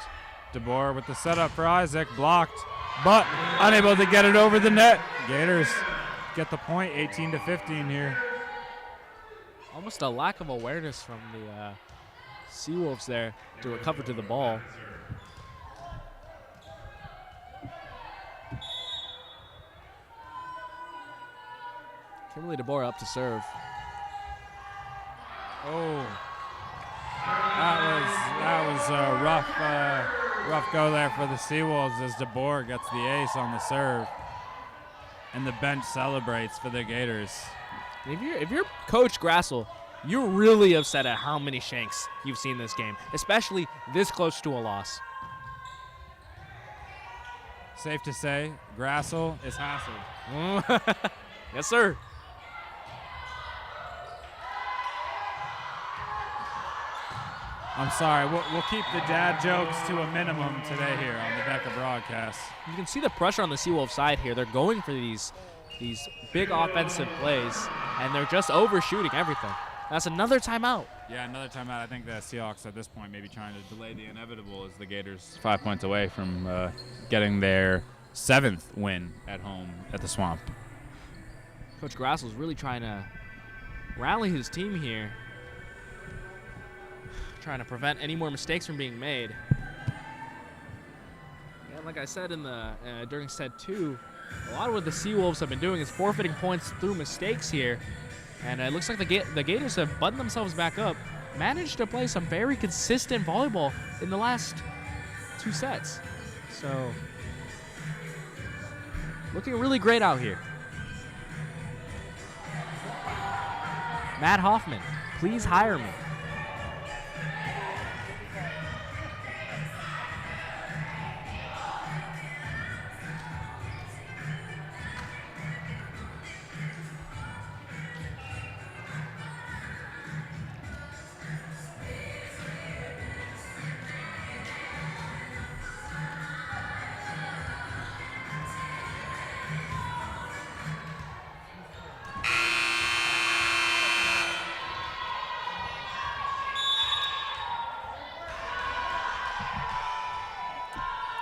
B: DeBoer with the setup for Isaac. Blocked, but unable to get it over the net. Gators get the point, 18-15 here.
A: Almost a lack of awareness from the Seawolves there to recover to the ball. Kimberly DeBoer up to serve.
B: Oh, that was a rough go there for the Seawolves as DeBoer gets the ace on the serve, and the bench celebrates for the Gators.
A: If you're Coach Grassel, you're really upset at how many shanks you've seen this game, especially this close to a loss.
B: Safe to say, Grassel is hassled.
A: Yes, sir.
B: I'm sorry, we'll keep the dad jokes to a minimum today here on the BECA broadcast.
A: You can see the pressure on the Seawolves side here. They're going for these big offensive plays, and they're just overshooting everything. That's another timeout.
B: Yeah, another timeout. I think the Seahawks at this point may be trying to delay the inevitable as the Gators 5 points away from getting their 7th win at home at the Swamp.
A: Coach Grassel's really trying to rally his team here, trying to prevent any more mistakes from being made. And like I said in the during set 2, a lot of what the Seawolves have been doing is forfeiting points through mistakes here. And it looks like the Gators have buttoned themselves back up, managed to play some very consistent volleyball in the last 2 sets. So, looking really great out here. Matt Hoffman, please hire me.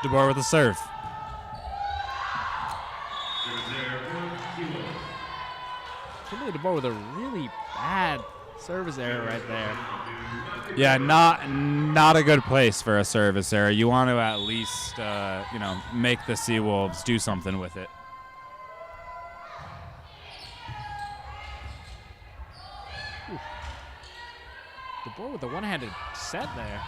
B: DeBoer with the serve.
A: Kimberly DeBoer with a really bad service error right there.
B: Yeah, not a good place for a service error. You want to at least make the Seawolves do something with it.
A: DeBoer with the one-handed set there.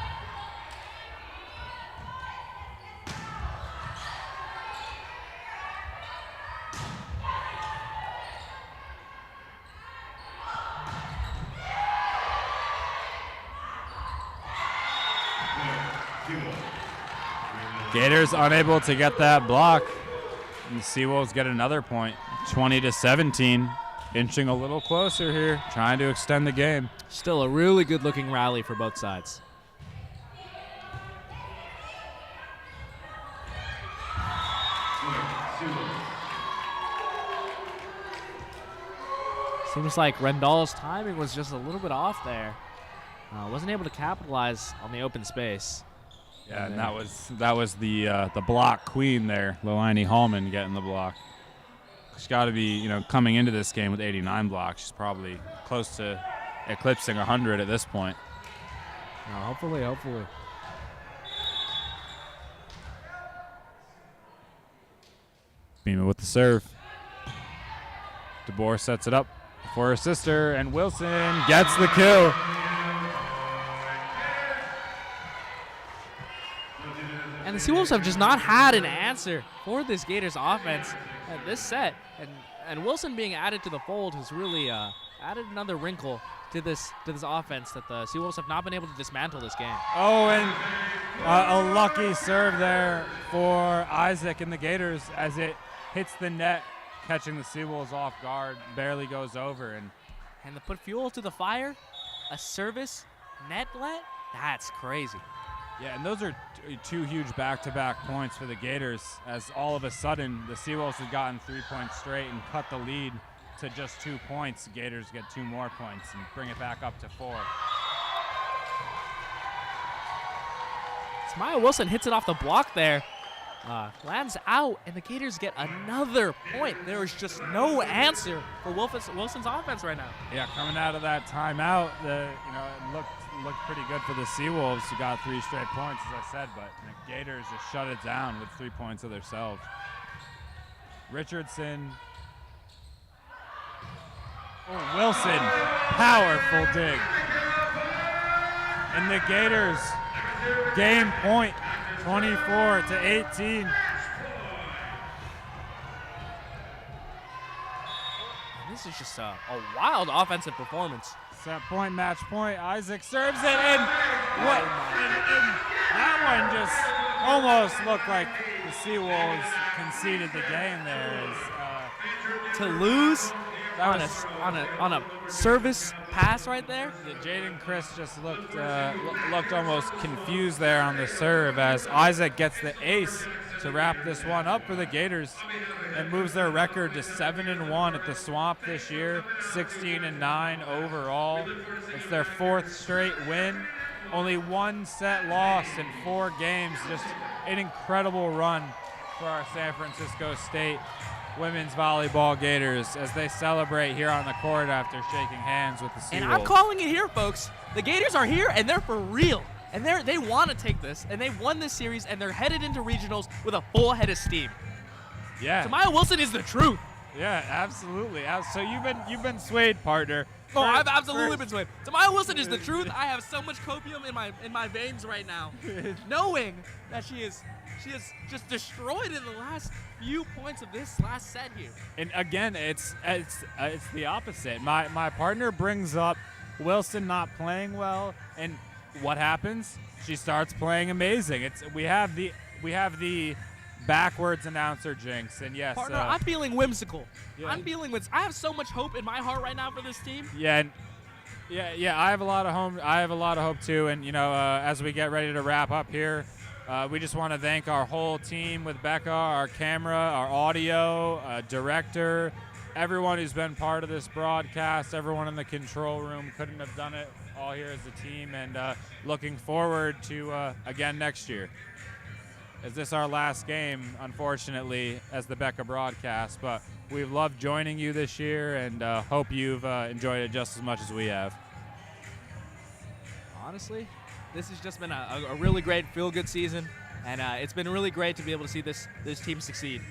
B: Gators unable to get that block. And the Seawolves get another point, 20-17. Inching a little closer here, trying to extend the game.
A: Still a really good-looking rally for both sides. Seems like Rendall's timing was just a little bit off there. Wasn't able to capitalize on the open space.
B: Yeah, and that was the block queen there, Loani Hallman getting the block. She's got to be, coming into this game with 89 blocks. She's probably close to eclipsing 100 at this point.
A: Hopefully.
B: Beeman with the serve. DeBoer sets it up for her sister, and Wilson gets the kill.
A: And the Seawolves have just not had an answer for this Gators offense at this set. And Wilson being added to the fold has really added another wrinkle to this offense that the Seawolves have not been able to dismantle this game.
B: Oh, and a lucky serve there for Isaac and the Gators as it hits the net, catching the Seawolves off guard, barely goes over.
A: And to put fuel to the fire, a service netlet, that's crazy.
B: Yeah, and those are 2 huge back-to-back points for the Gators, as all of a sudden the Seawolves had gotten 3 points straight and cut the lead to just 2 points. The Gators get 2 more points and bring it back up to 4.
A: Smile Wilson hits it off the block there. lands out, and the Gators get another point. There is just no answer for Wilson's offense right now.
B: Yeah, coming out of that timeout, it looked pretty good for the Seawolves, who got 3 straight points, as I said, but the Gators just shut it down with 3 points of themselves. Richardson. Oh, Wilson, powerful dig. And the Gators game point, 24-18.
A: This is just a wild offensive performance.
B: Set point, match point. Isaac serves it, and that one just almost looked like the Seawolves conceded the game there.
A: To lose on a service pass right there.
B: Jaden Chris just looked almost confused there on the serve as Isaac gets the ace to wrap this one up for the Gators and moves their record to 7-1 at the Swamp this year, 16-9 overall. It's their 4th straight win. Only 1 set lost in 4 games. Just an incredible run for our San Francisco State women's volleyball Gators as they celebrate here on the court after shaking hands with the Seawolves.
A: And I'm calling it here, folks. The Gators are here, and they're for real. And they want to take this, and they won this series, and they're headed into regionals with a full head of steam.
B: Yeah.
A: Tamaya Wilson is the truth.
B: Yeah, absolutely. So you've been swayed, partner.
A: Oh, I've absolutely been swayed. Tamaya Wilson is the truth. I have so much copium in my veins right now, knowing that she is just destroyed in the last few points of this last set here.
B: And again, it's the opposite. My partner brings up Wilson not playing well, and what happens? She starts playing amazing. We have the backwards announcer jinx, and yes,
A: partner, I'm feeling whimsical.
B: Yeah.
A: I have so much hope in my heart right now for this team.
B: Yeah. I have a lot of hope too, and as we get ready to wrap up here. We just want to thank our whole team with BECA, our camera, our audio, director, everyone who's been part of this broadcast, everyone in the control room. Couldn't have done it all here as a team, and looking forward to again next year. Is this our last game, unfortunately, as the BECA broadcast, but we've loved joining you this year and hope you've enjoyed it just as much as we have.
A: Honestly, this has just been a really great feel-good season, and it's been really great to be able to see this team succeed.